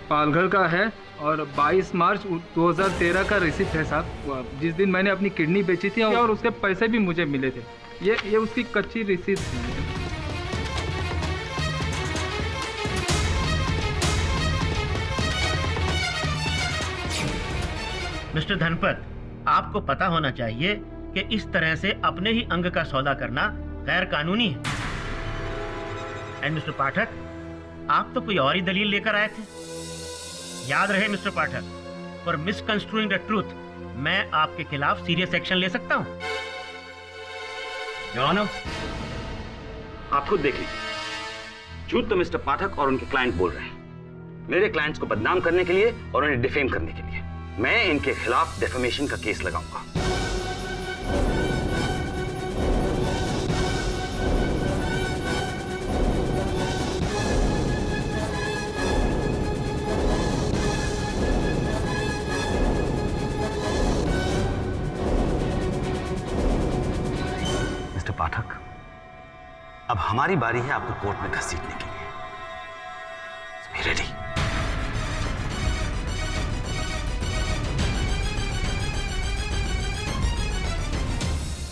पालघर का है और 22 मार्च 2013 का रिसिप्ट है साहब, जिस दिन मैंने अपनी किडनी बेची थी और उसके पैसे भी मुझे मिले थे। ये उसकी कच्ची रिसिप्ट है। मिस्टर धनपत, आपको पता होना चाहिए कि इस तरह से अपने ही अंग का सौदा करना गैर कानूनी है। एंड मिस्टर पाठक, आप तो कोई और ही दलील लेकर आए थे। याद रहे mister Pathak, for misconstruing the truth मैं आपके खिलाफ सीरियस एक्शन ले सकता हूं। योर ऑनर, आप खुद देख लीजिए। झूठ तो मिस्टर पाठक और उनके क्लाइंट बोल रहे हैं, मेरे क्लाइंट्स को बदनाम करने के लिए और उन्हें डिफेम करने के लिए। मैं इनके खिलाफ डेफेमेशन का केस लगाऊंगा। मिस्टर पाठक, अब हमारी बारी है आपको कोर्ट में घसीटने के लिए। Be ready.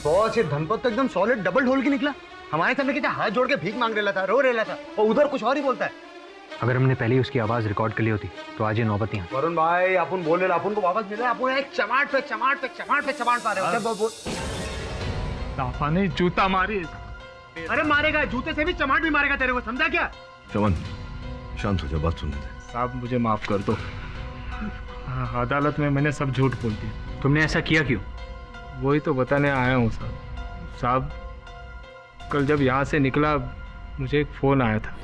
बॉस, ये धनपत तो एकदम सॉलिड डबल ढोल के निकला। हमारे सामने क्या हाथ जोड़ के भीख मांग रहा था, रो रहा था, और उधर कुछ और ही बोलता है। अगर हमने पहले ही उसकी आवाज रिकॉर्ड कर ली होती तो आज ये नौबत यहाँ। वरुण भाई, अपन बोल रहे, अपन को वापस मिले, अपन एक चमाट पे चमाट पा रहे हो। ताफा ने जूता मारी। अरे मारेगा, जूते से भी चमाट भी मारेगा तेरे को, समझा क्या? चमन, शांत हो जा, बात सुनने दे। साहब मुझे माफ कर दो। अदालत में मैंने सब झूठ बोल दिया। तुमने ऐसा किया क्यों? वही तो बताने आया हूँ साहब। साहब, कल जब यहाँ से निकला मुझे एक फ़ोन आया था।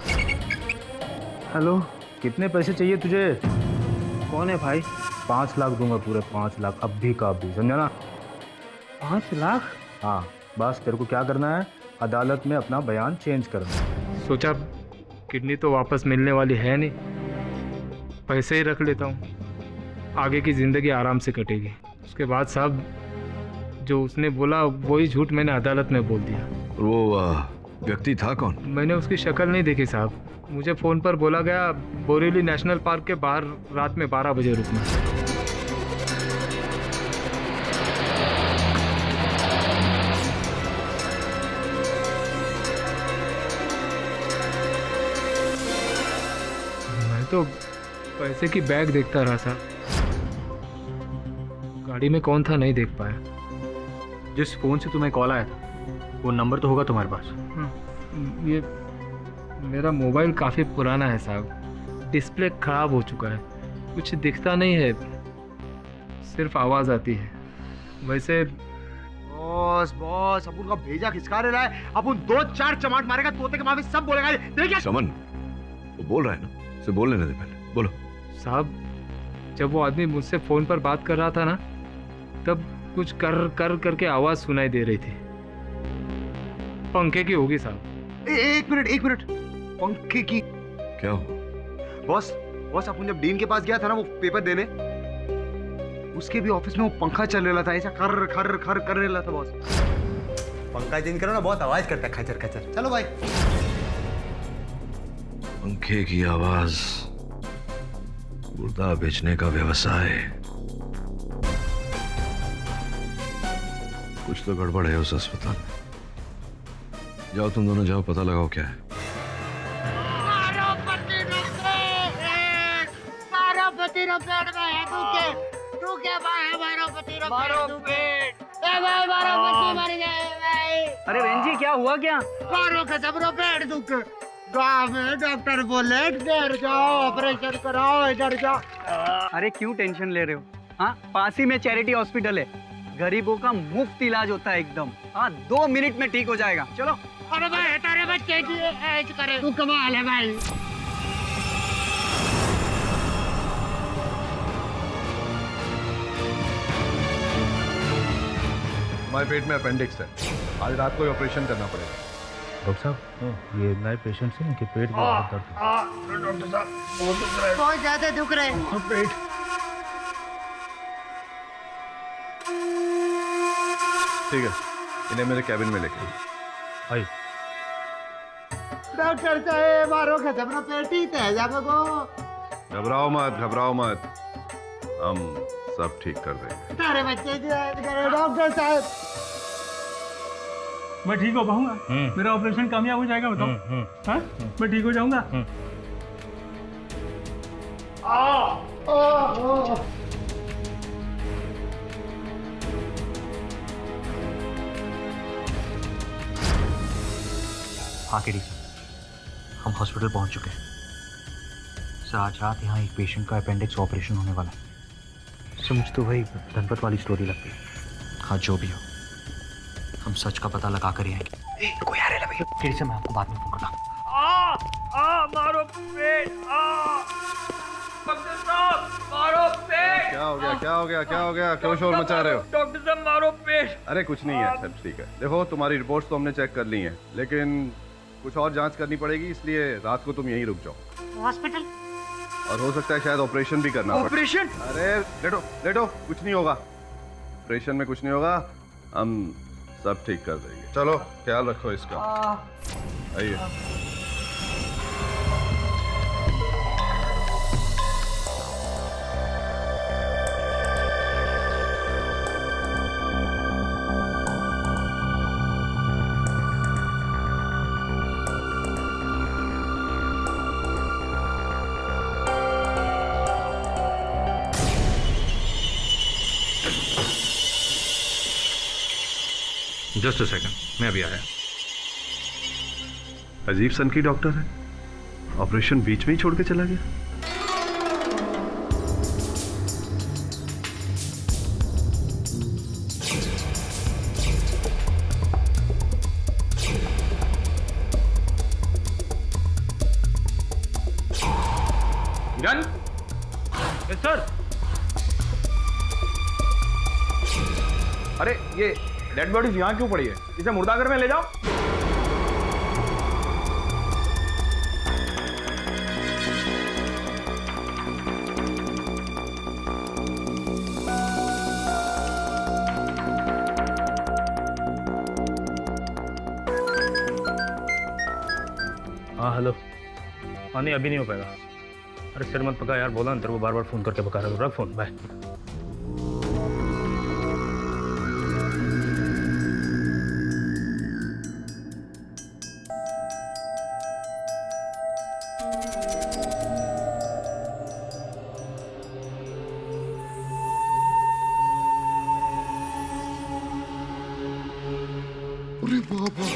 हेलो, कितने पैसे चाहिए तुझे? कौन है भाई? 5 लाख दूंगा, पूरे 5 लाख, अब भी का भी, समझा ना? 5 लाख? हाँ, बस तेरे को क्या करना है, अदालत में अपना बयान चेंज करना। सोचा किडनी तो वापस मिलने वाली है नहीं, पैसे ही रख लेता हूँ, आगे की ज़िंदगी आराम से कटेगी। उसके बाद साहब जो उसने बोला वही झूठ मैंने अदालत में बोल दिया। वो व्यक्ति था कौन? मैंने उसकी शक्ल नहीं देखी साहब, मुझे फ़ोन पर बोला गया बोरीवली नेशनल पार्क के बाहर रात में 12 बजे रुकना। मैं तो पैसे की बैग देखता रहा साहब, गाड़ी में कौन था नहीं देख पाया। जिस फोन से तुम्हें कॉल आया था वो नंबर तो होगा तुम्हारे पास? ये मेरा मोबाइल काफ़ी पुराना है साहब, डिस्प्ले खराब हो चुका है, कुछ दिखता नहीं है, सिर्फ आवाज़ आती है। वैसे बॉस बॉस अपन का भेजा खिसका रहा है, अपन 2-4 चमाट मारेगा तोते के माफी सब बोलेगा। देखिए समन, वो बोल रहा है ना, उसे बोलने दे पहले, बोलो। साहब जब वो आदमी मुझसे फ़ोन पर बात कर रहा था ना, तब कुछ कर कर करके आवाज़ सुनाई दे रही थी, पंखे की होगी साहब। एक मिनट, पंखे की क्या हो? बॉस अपन जब डीन के पास गया था ना वो पेपर देने, उसके भी ऑफिस में वो पंखा चल रहा था, ऐसा खर खर खर कर रहा था बॉस। पंखा चेंज करो ना, बहुत आवाज करता है, खचर खचर। चलो भाई। पंखे की आवाज, मुर्दा बेचने का व्यवसाय, कुछ तो गड़बड़ है उस अस्पताल में। जाओ तुम दोनों जाओ, पता लगाओ क्या है। अरे बहन जी क्या हुआ क्या? पेट दुख गाँव में डॉक्टर बोले इधर जाओ ऑपरेशन कराओ, इधर जाओ। अरे क्यों टेंशन ले रहे हो? हाँ, पास ही में चैरिटी हॉस्पिटल है, गरीबों का मुफ्त इलाज होता है एकदम। हाँ 2 मिनट में ठीक हो जाएगा, चलो। अरे भाई तारे बच्चे की ऐश करे, तू कमाल है भाई। हमारे पेट में अपेंडिक्स है, आज रात को ऑपरेशन करना पड़ेगा। डॉक्टर साहब ये नए पेशेंट से इनके पेट में बहुत दर्द है। डॉक्टर साहब बहुत ज्यादा दुख रहे हैं पेट। ठीक है, इन्हें मेरे कैबिन में लेके आइए। डॉक्टर साहब मारो खत्म ना पेटी तेजा को। घबराओ मत, हम सब ठीक कर देंगे। तारे बच्चे की ऐश करे डॉक्टर साहब। मैं ठीक हो पाऊंगा? मेरा ऑपरेशन कामयाब हो जाएगा बताओ? हाँ मैं ठीक हो जाऊंगा? हाँ केडी सर, हम हॉस्पिटल पहुंच चुके हैं सर। आज रात यहाँ एक पेशेंट का अपेंडिक्स ऑपरेशन होने वाला है सर। मुझे तो वही धनपत वाली स्टोरी लगती है। हाँ जो भी हो, हम सच का पता लगा कर ही आएंगे। कोई आ रहा है भैया। केडी सर मैं आपको बाद में फोन करता हूँ। मारो पेट, डॉक्टर साहब मारो पेट। क्या हो गया क्यों शोर मचा रहे हो? डॉक्टर साहब मारो पेट। अरे कुछ नहीं है, सब ठीक है। देखो तुम्हारी रिपोर्ट्स तो हमने चेक कर ली हैं, लेकिन कुछ और जांच करनी पड़ेगी, इसलिए रात को तुम यहीं रुक जाओ हॉस्पिटल। और हो सकता है शायद ऑपरेशन भी करना पड़े। ऑपरेशन? अरे लेटो, कुछ नहीं होगा, ऑपरेशन में कुछ नहीं होगा, हम सब ठीक कर देंगे। चलो ख्याल रखो इसका। आइए। जस्ट अ सेकंड, मैं अभी आया। अजीब सन की डॉक्टर है, ऑपरेशन बीच में ही छोड़ के चला गया। गन? Yes sir. अरे ये डेड बॉडीज यहाँ क्यों पड़ी है? इसे मुर्दाघर में ले जाओ। हेलो। हाँ नहीं अभी नहीं हो पाएगा। अरे सिर मत पका यार, बोला ना तेरे को बार बार फ़ोन करके पका रहा हूँ। रख फ़ोन, बाय। अरे बाबा,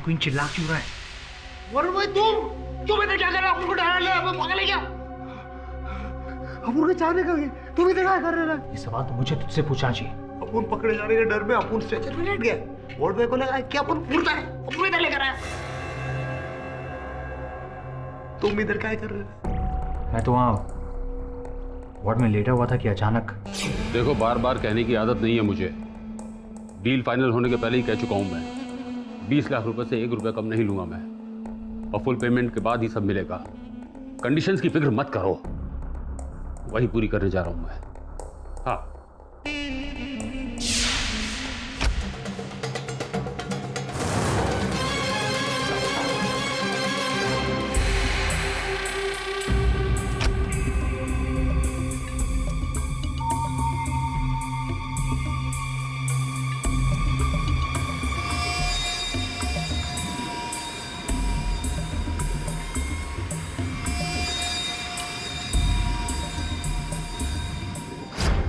क्वीन चिल्ला क्यों रहा है? वरुण भाई तुम इधर क्या कर रहे हो? अपुन को डरा लिया, अब पागल है क्या? अपुन को चाहने का तुम इधर क्या कर रहे हो? ये सवाल तो मुझे तुझसे पूछना चाहिए। अपुन पकड़े जाने के डर में अपुन स्ट्रेचर पे लेट गया। वरुण भाई को लगा कि अपुन फूलता है, अपुन इधर लेकर आया। तुम इधर क्या कर रहे हो? मैं तो वहाँ वार्ड में लेटा हुआ था कि अचानक। देखो बार बार कहने की आदत नहीं है मुझे। डील फाइनल होने के पहले ही कह चुका हूं मैं, 20 लाख रुपए से 1 रुपया कम नहीं लूंगा मैं, और फुल पेमेंट के बाद ही सब मिलेगा। कंडीशंस की फिक्र मत करो, वही पूरी करने जा रहा हूं मैं। हाँ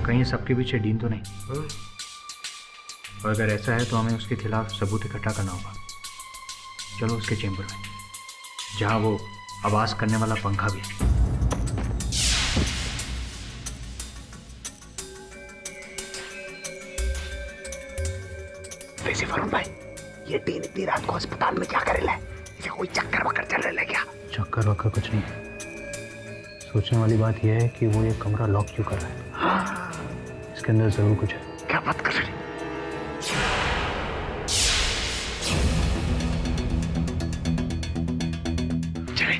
कहीं सबके पीछे डीन तो नहीं? और अगर ऐसा है तो हमें उसके खिलाफ सबूत इकट्ठा करना होगा। चलो उसके चेंबर में, जहां वो आवाज करने वाला पंखा भी है। वैसे वरुण भाई, ये डीन इतनी रात को अस्पताल में क्या करेला है? इसे कोई चक्कर वक्कर चल रहा है क्या? चक्कर वक्कर कुछ नहीं। सोचने वाली बात यह है कि वो ये कमरा लॉक क्यों कर रहा है। हाँ। इसके अंदर जरूर कुछ है। क्या बात कर रहे? चले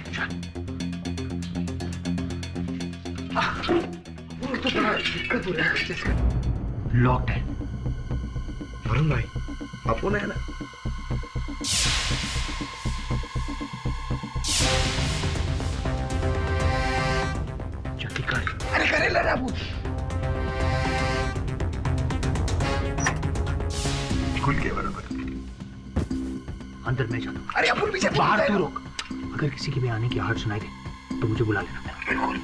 तो बड़ा दिक्कत हो रहा है। लॉक्ड है। वरुण भाई अपुन है ना? जल्दी कर। अरे करेला ना अपुन। खुल गया वरुण भाई। अंदर मैं जाता हूँ। अरे अपुन पीछे बाहर तू रुक। अगर किसी के भी आने की आहट सुनाई दे तो मुझे बुला लेना। बिल्कुल।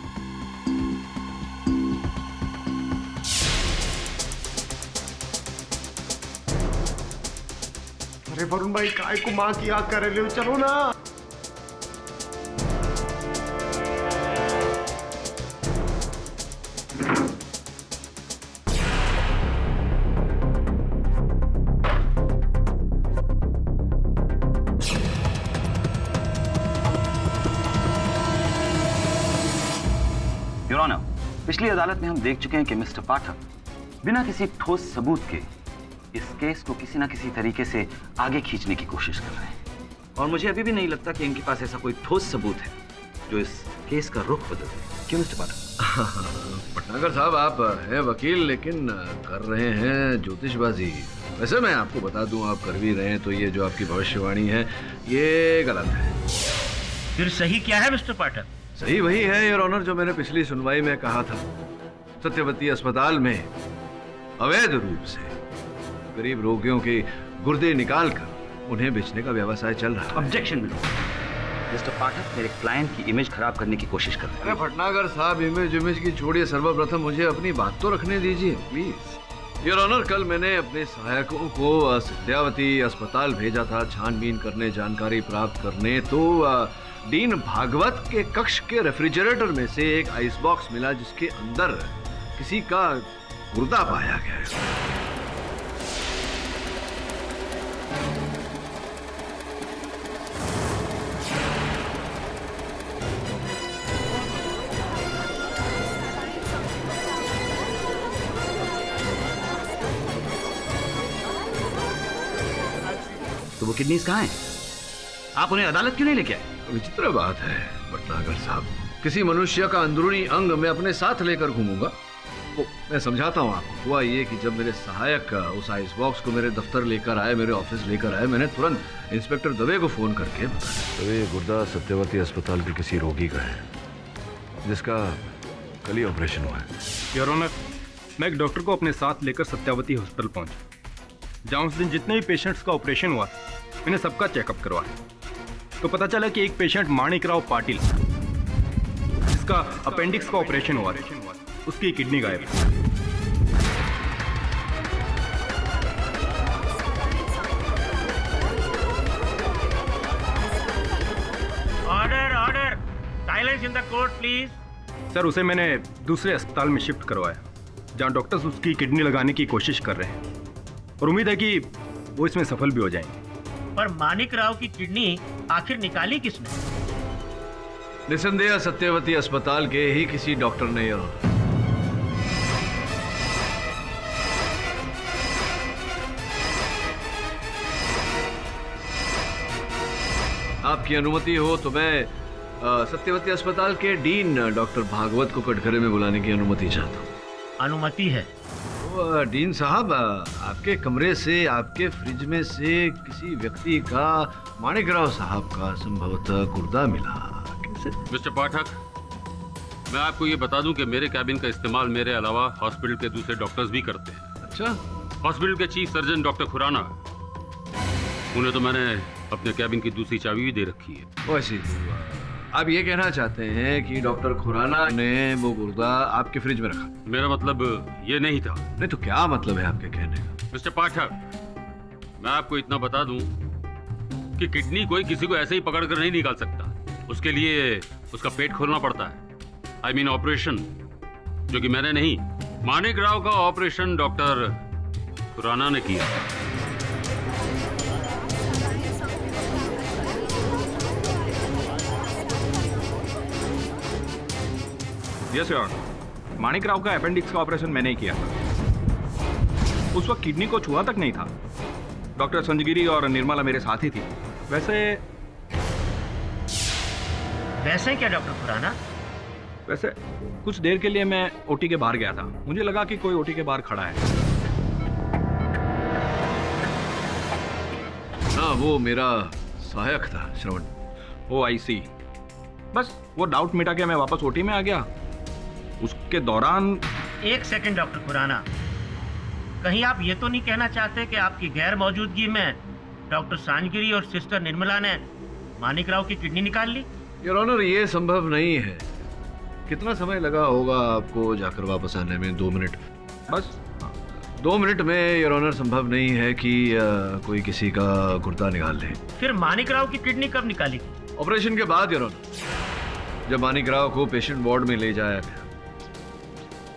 अरे वरुण भाई काय को माँ की आग कर रहे हो? चलो ना। योर ऑनर, पिछली अदालत में हम देख चुके हैं कि मिस्टर पाठक बिना किसी ठोस सबूत के इस केस को किसी ना किसी तरीके से आगे खींचने की कोशिश कर रहे हैं, और मुझे अभी भी नहीं लगता कि इनके पास ऐसा कोई ठोस सबूत है जो इस केस का रुख बदल दे। क्यों मिस्टर पाठक? पटनागर साहब, आप हैं वकील लेकिन कर रहे हैं ज्योतिषबाजी। वैसे मैं आपको बता दूं, आप कर भी रहे हैं तो ये जो आपकी भविष्यवाणी है ये गलत है। फिर सही क्या है मिस्टर पाठक? सही वही है योर ऑनर जो मैंने पिछली सुनवाई में कहा था। सत्यवती अस्पताल में अवैध रूप से गरीब रोगियों के गुर्दे निकालकर उन्हें बेचने का व्यवसाय चल रहा है। ऑब्जेक्शन मिस्टर पाठक मेरे क्लाइंट की इमेज खराब करने की कोशिश कर रहे हैं। अरे भटनागर साहब, इमेज की छोड़िए, सर्वप्रथम मुझे अपनी बात तो रखने दीजिए प्लीज। योर ऑनर, कल मैंने अपने सहायकों को सत्यावती अस्पताल भेजा था छानबीन करने, जानकारी प्राप्त करने। तो डीन भागवत के कक्ष के रेफ्रिजरेटर में से एक आइस बॉक्स मिला जिसके अंदर किसी का गुर्दा पाया गया। तो वो किडनीज कहाँ हैं? आप उन्हें अदालत क्यों नहीं लेके आए? विचित्र बात है भटनागर साहब, किसी मनुष्य का अंदरूनी अंग मैं अपने साथ लेकर घूमूंगा? वो मैं समझाता हूँ आपको। हुआ ये कि जब मेरे सहायक उस आइस बॉक्स को मेरे दफ्तर लेकर आए, मेरे ऑफिस लेकर आए, मैंने तुरंत इंस्पेक्टर दवे को फोन करके बताया। तो ये गुर्दा सत्यवती अस्पताल के किसी रोगी का है जिसका कल ही ऑपरेशन हुआ है। योर ऑनर, मैं एक डॉक्टर को अपने साथ लेकर सत्यावती हॉस्पिटल पहुंचा, जहाँ उस दिन जितने भी पेशेंट्स का ऑपरेशन हुआ मैंने सबका चेकअप करवाया। तो पता चला कि एक पेशेंट माणिकराव पाटिल, जिसका अपेंडिक्स का ऑपरेशन हुआ, उसकी किडनी गायब है। Order order, silence in the court please. Sir, उसे मैंने दूसरे अस्पताल में शिफ्ट करवाया, जहाँ डॉक्टर्स उसकी किडनी लगाने की कोशिश कर रहे हैं और उम्मीद है कि वो इसमें सफल भी हो जाएंगे। पर मानिक राव की किडनी आखिर निकाली किसने? निसंदेह सत्यवती अस्पताल के ही किसी डॉक्टर ने। आपकी अनुमति हो तो मैं सत्यवती अस्पताल के डीन डॉक्टर भागवत को कटघरे में बुलाने की अनुमति चाहता हूँ। अनुमति है। डीन साहब, आपके कमरे से, आपके फ्रिज में से किसी व्यक्ति का, माणिकराव साहब का संभवतः गुर्दा मिला। कैसे? मिस्टर पाठक, मैं आपको ये बता दूं कि मेरे कैबिन का इस्तेमाल मेरे अलावा हॉस्पिटल के दूसरे डॉक्टर्स भी करते हैं। अच्छा? हॉस्पिटल के चीफ सर्जन डॉक्टर खुराना, उन्हें तो मैंने अपने कैबिन की दूसरी चाबी भी दे रखी है। वैसे आप ये कहना चाहते हैं कि डॉक्टर खुराना ने वो गुर्दा आपके फ्रिज में रखा? मेरा मतलब ये नहीं था। नहीं तो क्या मतलब है आपके कहने का? मिस्टर पाठक, मैं आपको इतना बता दूं कि किडनी कोई किसी को ऐसे ही पकड़कर नहीं निकाल सकता। उसके लिए उसका पेट खोलना पड़ता है। आई मीन ऑपरेशन, जो कि मैंने नहीं, मानिक राव का ऑपरेशन डॉक्टर खुराना ने किया। Yes your honour, Manik Rao का अपेंडिक्स का ऑपरेशन मैंने ही किया था। उस वक्त किडनी को छुआ तक नहीं था। डॉक्टर संजगिरी और निर्मला मेरे साथ ही थी। वैसे क्या डॉक्टर खुराना? वैसे कुछ देर के लिए मैं ओटी के बाहर गया था। मुझे लगा कि कोई ओटी के बाहर खड़ा है। हाँ, वो मेरा सहायक था श्रवण। ओ आई सी। बस वो डाउट मिटा के मैं वापस ओटी में आ गया। उसके दौरान एक सेकंड डॉक्टर खुराना, कहीं आप ये तो नहीं कहना चाहते कि आपकी गैर मौजूदगी में डॉक्टर सांजगिरी और सिस्टर निर्मला ने मानिक राव की किडनी निकाल ली? योर ऑनर, ये संभव नहीं है। कितना समय लगा होगा आपको जाकर वापस आने में? 2 मिनट बस। 2 मिनट में योर ऑनर संभव नहीं है कि कोई किसी का गुर्दा निकाल ले। फिर मानिक राव की किडनी कब निकाली? ऑपरेशन के बाद योर ऑनर, जब मानिक राव को पेशेंट वार्ड में ले जाया गया।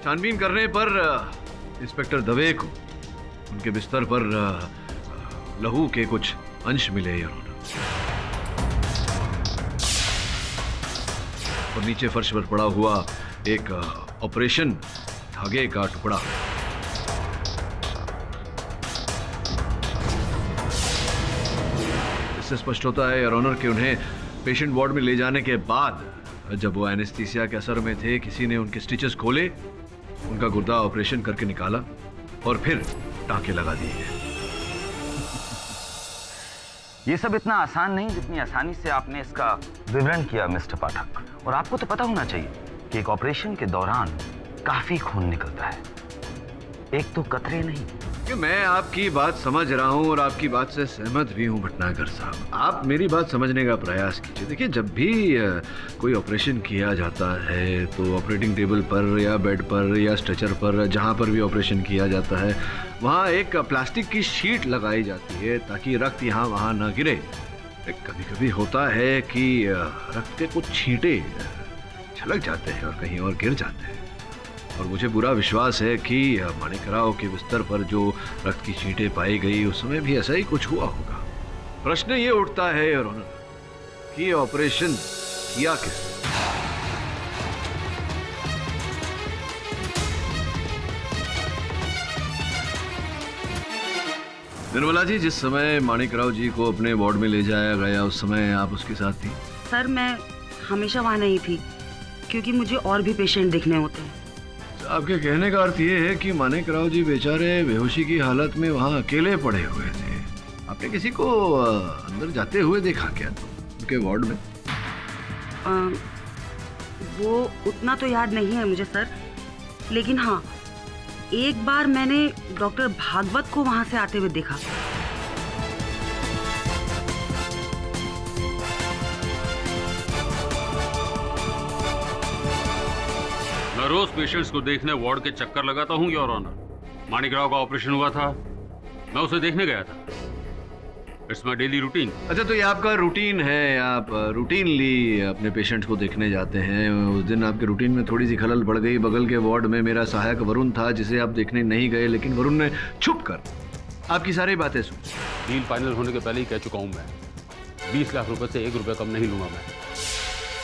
छानबीन करने पर इंस्पेक्टर दवे को उनके बिस्तर पर लहू के कुछ अंश मिले योर ऑनर, और नीचे फर्श पर पड़ा हुआ एक ऑपरेशन धागे का टुकड़ा। इससे स्पष्ट होता है योर ऑनर कि उन्हें पेशेंट वार्ड में ले जाने के बाद, जब वो एनेस्थीसिया के असर में थे, किसी ने उनके स्टिचेस खोले, उनका गुर्दा ऑपरेशन करके निकाला और फिर टांके लगा दिए गए। ये सब इतना आसान नहीं जितनी आसानी से आपने इसका विवरण किया मिस्टर पाठक। और आपको तो पता होना चाहिए कि एक ऑपरेशन के दौरान काफी खून निकलता है, एक तो कतरे नहीं। कि मैं आपकी बात समझ रहा हूं और आपकी बात से सहमत भी हूं भटनागर साहब। आप मेरी बात समझने का प्रयास कीजिए। देखिए, जब भी कोई ऑपरेशन किया जाता है तो ऑपरेटिंग टेबल पर या बेड पर या स्ट्रेचर पर, जहां पर भी ऑपरेशन किया जाता है, वहां एक प्लास्टिक की शीट लगाई जाती है ताकि रक्त यहाँ वहां ना गिरे। कभी कभी होता है कि रक्त के कुछ छींटे छलक जाते हैं और कहीं और गिर जाते हैं, और मुझे बुरा विश्वास है कि माणिकराव के बिस्तर पर जो रक्त की छींटें पाई गई उस समय भी ऐसा ही कुछ हुआ होगा। प्रश्न ये उठता है योर ऑनर कि ऑपरेशन किया किसने? निर्मला जी, जिस समय माणिकराव जी को अपने वार्ड में ले जाया गया उस समय आप उसके साथ थी? सर, मैं हमेशा वहाँ नहीं थी क्योंकि मुझे और भी पेशेंट देखने होते हैं। आपके कहने का अर्थ ये है कि माणिकराव जी बेचारे बेहोशी की हालत में वहाँ अकेले पड़े हुए थे। आपने किसी को अंदर जाते हुए देखा क्या उनके वार्ड में? वो उतना तो याद नहीं है मुझे सर, लेकिन हाँ, एक बार मैंने डॉक्टर भागवत को वहाँ से आते हुए देखा। मैं रोज पेशेंट्स को देखने वार्ड के चक्कर लगाता हूँ योर ऑनर। माणिकराव का ऑपरेशन हुआ था, मैं उसे देखने गया था। It's my daily routine. अच्छा, तो ये आपका रूटीन है, आप रूटीनली अपने पेशेंट्स को देखने जाते हैं। उस दिन आपके रूटीन में थोड़ी सी खलल पड़ गई। बगल के वार्ड में मेरा सहायक वरुण था जिसे आप देखने नहीं गए, लेकिन वरुण ने छुप कर आपकी सारी बातें सुनी। डील फाइनल होने के पहले ही कह चुका हूँ मैं, 20 लाख रुपए से 1 रुपया कम नहीं लूंगा मैं।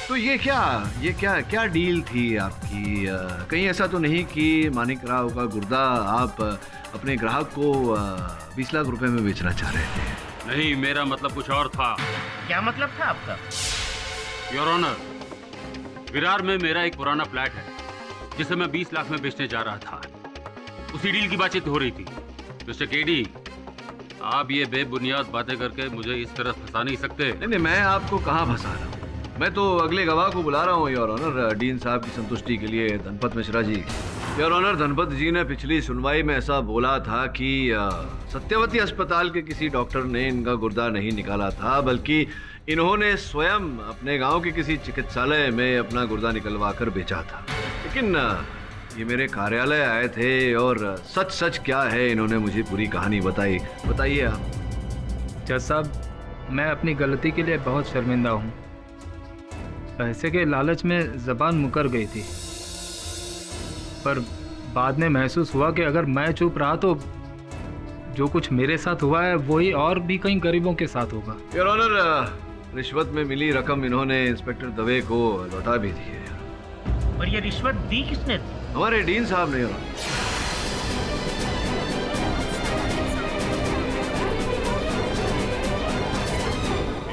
तो ये क्या डील थी आपकी? कहीं ऐसा तो नहीं कि माणिकराव का गुर्दा आप अपने ग्राहक को 20 लाख रुपए में बेचना चाह रहे थे? नहीं, मेरा मतलब कुछ और था। क्या मतलब था आपका? योर ऑनर, विरार में मेरा एक पुराना फ्लैट है जिसे मैं 20 लाख में बेचने जा रहा था। उसी डील की बातचीत हो रही थी। मिस्टर केडी, आप ये बेबुनियाद बातें करके मुझे इस तरह फंसा नहीं सकते। नहीं, मैं आपको कहाँ फंसा रहा हूँ? मैं तो अगले गवाह को बुला रहा हूँ योर ऑनर, डीन साहब की संतुष्टि के लिए, धनपत मिश्रा जी। योर ऑनर, धनपत जी ने पिछली सुनवाई में ऐसा बोला था कि सत्यवती अस्पताल के किसी डॉक्टर ने इनका गुर्दा नहीं निकाला था, बल्कि इन्होंने स्वयं अपने गांव के किसी चिकित्सालय में अपना गुर्दा निकलवा कर बेचा था। लेकिन ये मेरे कार्यालय आए थे और सच सच क्या है इन्होंने मुझे पूरी कहानी बताई। बताइए आप। जज साहब, मैं अपनी गलती के लिए बहुत शर्मिंदा हूँ। पैसे के लालच में ज़बान मुकर गई थी, पर बाद में महसूस हुआ कि अगर मैं चुप रहा तो जो कुछ मेरे साथ हुआ है वही और भी कई गरीबों के साथ होगा। योर ऑनर, रिश्वत में मिली रकम इन्होंने इंस्पेक्टर दवे को लौटा भी दी है। और ये रिश्वत दी किसने थी? हमारे डीन साहब ने।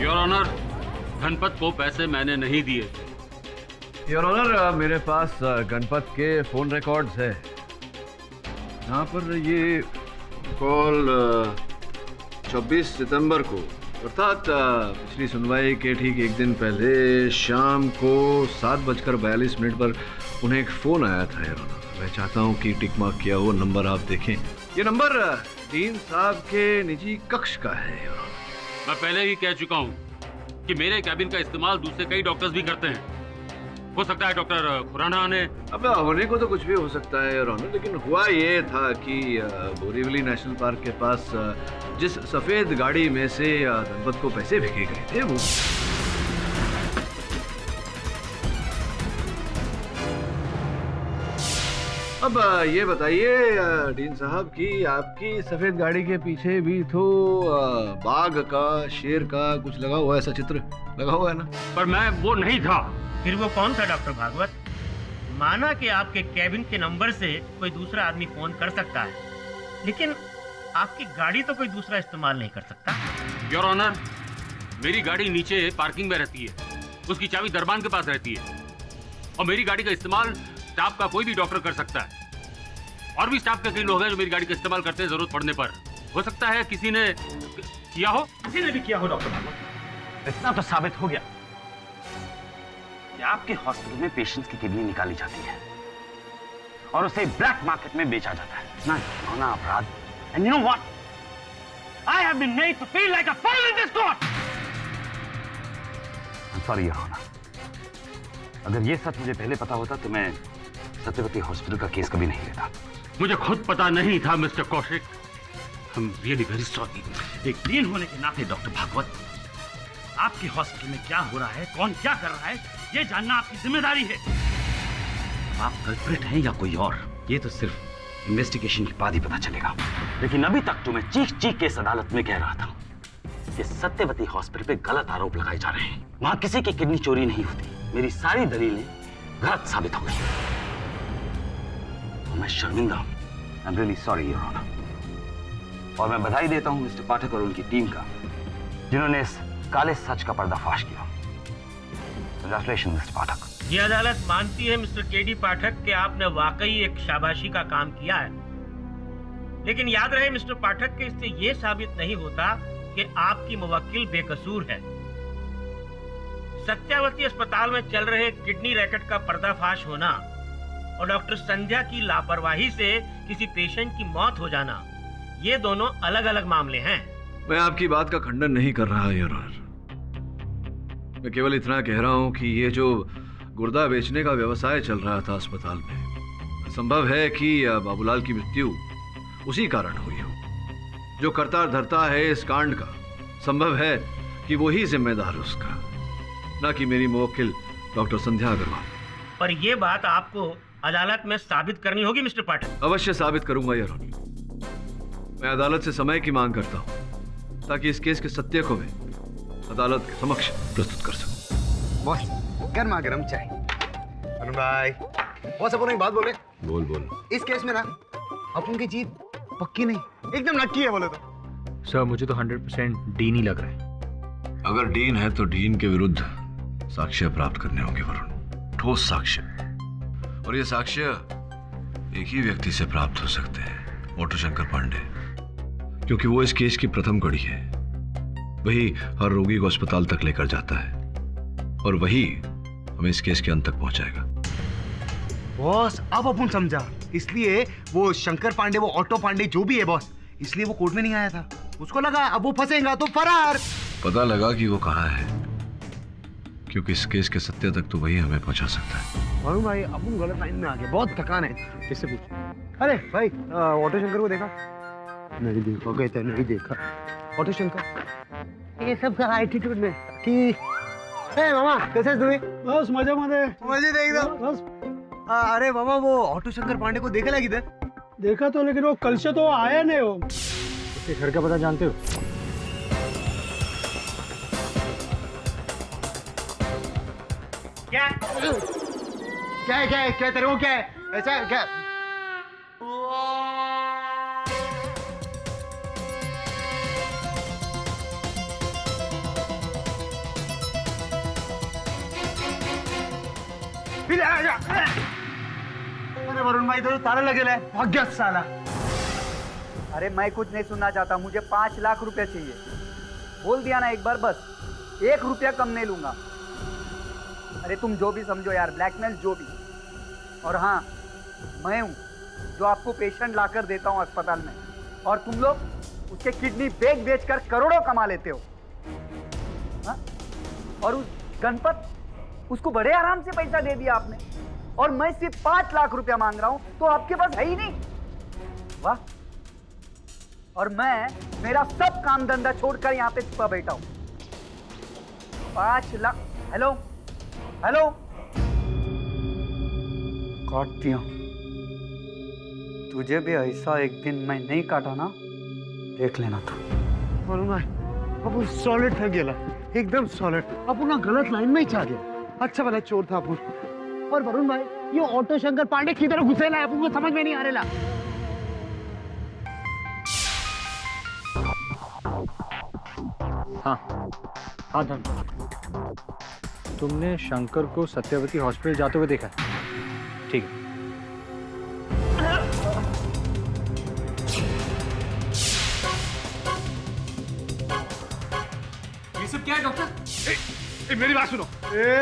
योर ऑनर, गणपत को पैसे मैंने नहीं दिए। योर ऑनर, मेरे पास गणपत के फोन रिकॉर्ड्स है। यहाँ पर ये कॉल 26 सितंबर को, अर्थात पिछली सुनवाई के ठीक एक दिन पहले शाम को 7:42 पर उन्हें एक फोन आया था। योर ऑनर, मैं चाहता हूँ कि टिक मार्क किया वो नंबर आप देखें। ये नंबर डीन साहब के निजी कक्ष का है। योर ऑनर, मैं पहले ही कह चुका हूँ कि मेरे कैबिन का इस्तेमाल दूसरे कई डॉक्टर्स भी करते हैं। हो सकता है डॉक्टर खुराना ने। अब होने को तो कुछ भी हो सकता है योर ऑनर, लेकिन हुआ ये था कि बोरीवली नेशनल पार्क के पास जिस सफेद गाड़ी में से धनपत को पैसे फेंके गए थे वो अब ये बताइए डीन साहब कि आपकी सफेद गाड़ी के पीछे भी तो बाघ का, शेर का कुछ लगा हुआ है, ऐसा चित्र लगा हुआ है ना? पर मैं वो नहीं था। फिर वो कौन था डॉक्टर भागवत? माना कि आपके कैबिन के नंबर से कोई दूसरा आदमी फोन कर सकता है, लेकिन आपकी गाड़ी तो कोई दूसरा इस्तेमाल नहीं कर सकता। योर ऑनर, मेरी गाड़ी नीचे पार्किंग में रहती है, उसकी चाबी दरबान के पास रहती है, और मेरी गाड़ी का इस्तेमाल स्टाफ का कोई भी डॉक्टर कर सकता है। और भी स्टाफ के कई लोग हैं जो मेरी गाड़ी का इस्तेमाल करते हैं जरूरत पड़ने पर। हो सकता है किसी ने किया हो। किसी ने भी किया हो डॉक्टर भागवत। इतना तो साबित हो गया कि आपके हॉस्पिटल में पेशेंट्स की किडनी निकाली जाती है और उसे ब्लैक मार्केट में बेचा जाता है। इतना घिनौना अपराध। And you know what, I have been made to feel like a fool in this court. I am sorry your honour. अगर ये सच मुझे पहले पता होता तो मैं सत्यवती हॉस्पिटल का केस कभी नहीं लेता। मुझे खुद पता नहीं था mister Kaushik. I'm really very sorry। एक डीन होने के नाते डॉक्टर भागवत, आपके हॉस्पिटल में क्या हो रहा है, कौन क्या कर रहा है, ये जानना आपकी जिम्मेदारी है। आप कल्प्रिट हैं या कोई और, ये तो सिर्फ इन्वेस्टिगेशन के बाद ही पता चलेगा। लेकिन अभी तक तो मैं चीख चीख के इस अदालत में कह रहा था कि सत्यवती हॉस्पिटल पे गलत आरोप लगाए जा रहे हैं। वहां किसी की किडनी चोरी नहीं होती। मेरी सारी दलीलें गलत साबित हो गई। मैं शर्मिंदा हूं। I am really sorry your honour. और मैं बधाई देता हूं मिस्टर पाठक और उनकी टीम का, जिन्होंने इस काले सच का पर्दाफाश किया। कांग्रेचुलेशन मिस्टर पाठक। ये अदालत मानती है मिस्टर केडी पाठक कि आपने वाकई एक शाबाशी का काम किया है, लेकिन याद रहे मिस्टर पाठक कि इससे ये साबित नहीं होता कि आपकी मुवक्किल बेकसूर है। सत्यावती अस्पताल में चल रहे किडनी रैकेट का पर्दाफाश होना और डॉक्टर संध्या की लापरवाही से किसी पेशेंट की मौत हो जाना, ये दोनों अलग अलग मामले हैं। मैं आपकी बात का खंडन नहीं कर रहा योर ऑनर। मैं केवल इतना कह रहा हूं कि ये जो गुर्दा बेचने का व्यवसाय चल रहा था अस्पताल में, संभव है कि बाबूलाल की मृत्यु उसी कारण हुई हो। जो करता धरता है इस कांड का, संभव है कि वही जिम्मेदार उसका, ना कि मेरी मुवक्किल डॉक्टर संध्या अग्रवाल। पर यह बात आपको अदालत में साबित करनी होगी मिस्टर पाठक। अवश्य साबित करूंगा योर ऑनर। मैं अदालत से समय की मांग करता हूं ताकि इस केस के सत्य को मैं अदालत के समक्ष प्रस्तुत कर सकूं। बॉस, गर्मा गर्म चाय। अरुण भाई, बॉस अपन एक बात बोले। बोल बोल। इस केस में ना अपन की जीत पक्की नहीं, एकदम लटकी है बोले तो। सर मुझे तो 100% डीन ही लग रहा है। अगर डीन है तो डीन के विरुद्ध साक्ष्य प्राप्त करने होंगे वरुण, ठोस साक्ष्य। और ये साक्ष्य एक ही व्यक्ति से प्राप्त हो सकते हैं, मोटू शंकर पांडे, क्योंकि वो इस केस की प्रथम कड़ी है। वही हर रोगी को अस्पताल तक लेकर जाता है और वही हमें इस केस के अंत तक पहुंचाएगा। बॉस अब अपन समझा, इसलिए वो शंकर पांडे, वो ऑटो पांडे जो भी है बॉस, इसलिए वो कोर्ट में नहीं आया था। उसको लगा अब वो फंसेगा तो फरार। पता लगा कि वो कहाँ है, क्योंकि इस केस के सत्य तक तो वही हमें पहुंचा सकता है। वरुण भाई अपन गलत लाइन में आ गए, बहुत थकान है। किससे पूछ? अरे भाई, ऑटो शंकर को देखा? नहीं देखा, कहते नहीं देखा। ऑटो शंकर ये सब का एटीट्यूड में ठीक। ए मामा, कैसे तुम्ही? बस मजा मध्ये एकदम बस। अरे मामा, वो ऑटो शंकर पांडे को देखा किधर? देखा तो, लेकिन वो कल से तो आया नहीं। हो उसके घर का पता जानते हो? क्या क्या क्या क्या तेरे को क्या है? ऐसा क्या? अरे वरुण भाई, तो ताला लगेला है, भाग गया साला। अरे मैं कुछ नहीं सुनना चाहता, मुझे 5 लाख रुपए चाहिए। बोल दिया ना एक बार, बस 1 रुपया कम नहीं लूंगा। अरे तुम जो भी समझो यार, ब्लैकमेल जो भी। और हाँ, मैं हूँ जो आपको पेशेंट लाकर देता हूँ अस्पताल में, और तुम लोग उसके किडनी बेच-बेच कर करोड़ों कमा लेते हो। हाँ? और उस गणपत, उसको बड़े आराम से पैसा दे दिया आपने, और मैं सिर्फ 5 लाख रुपया मांग रहा हूं, तो आपके पास है ही नहीं। वाह। और मैं मेरा सब काम धंधा छोड़कर यहाँ पे छुपा बैठा हूं। 5 लाख। हेलो हेलो, काट दिया। तुझे भी ऐसा एक दिन मैं नहीं काटा ना, देख लेना तू। वरुण भाई, अब सॉलिड था गेला, एकदम सॉलिड। अब ना गलत लाइन में ही जा गया। अच्छा वाला चोर था अपन। और वरुण भाई, ये ऑटो शंकर पांडे किधर घुसेला है, अपन को समझ में नहीं आ रहा। हाँ धन, तुमने शंकर को सत्यवती हॉस्पिटल जाते हुए देखा? ठीक है। क्या है डॉक्टर? मेरी बात सुनो।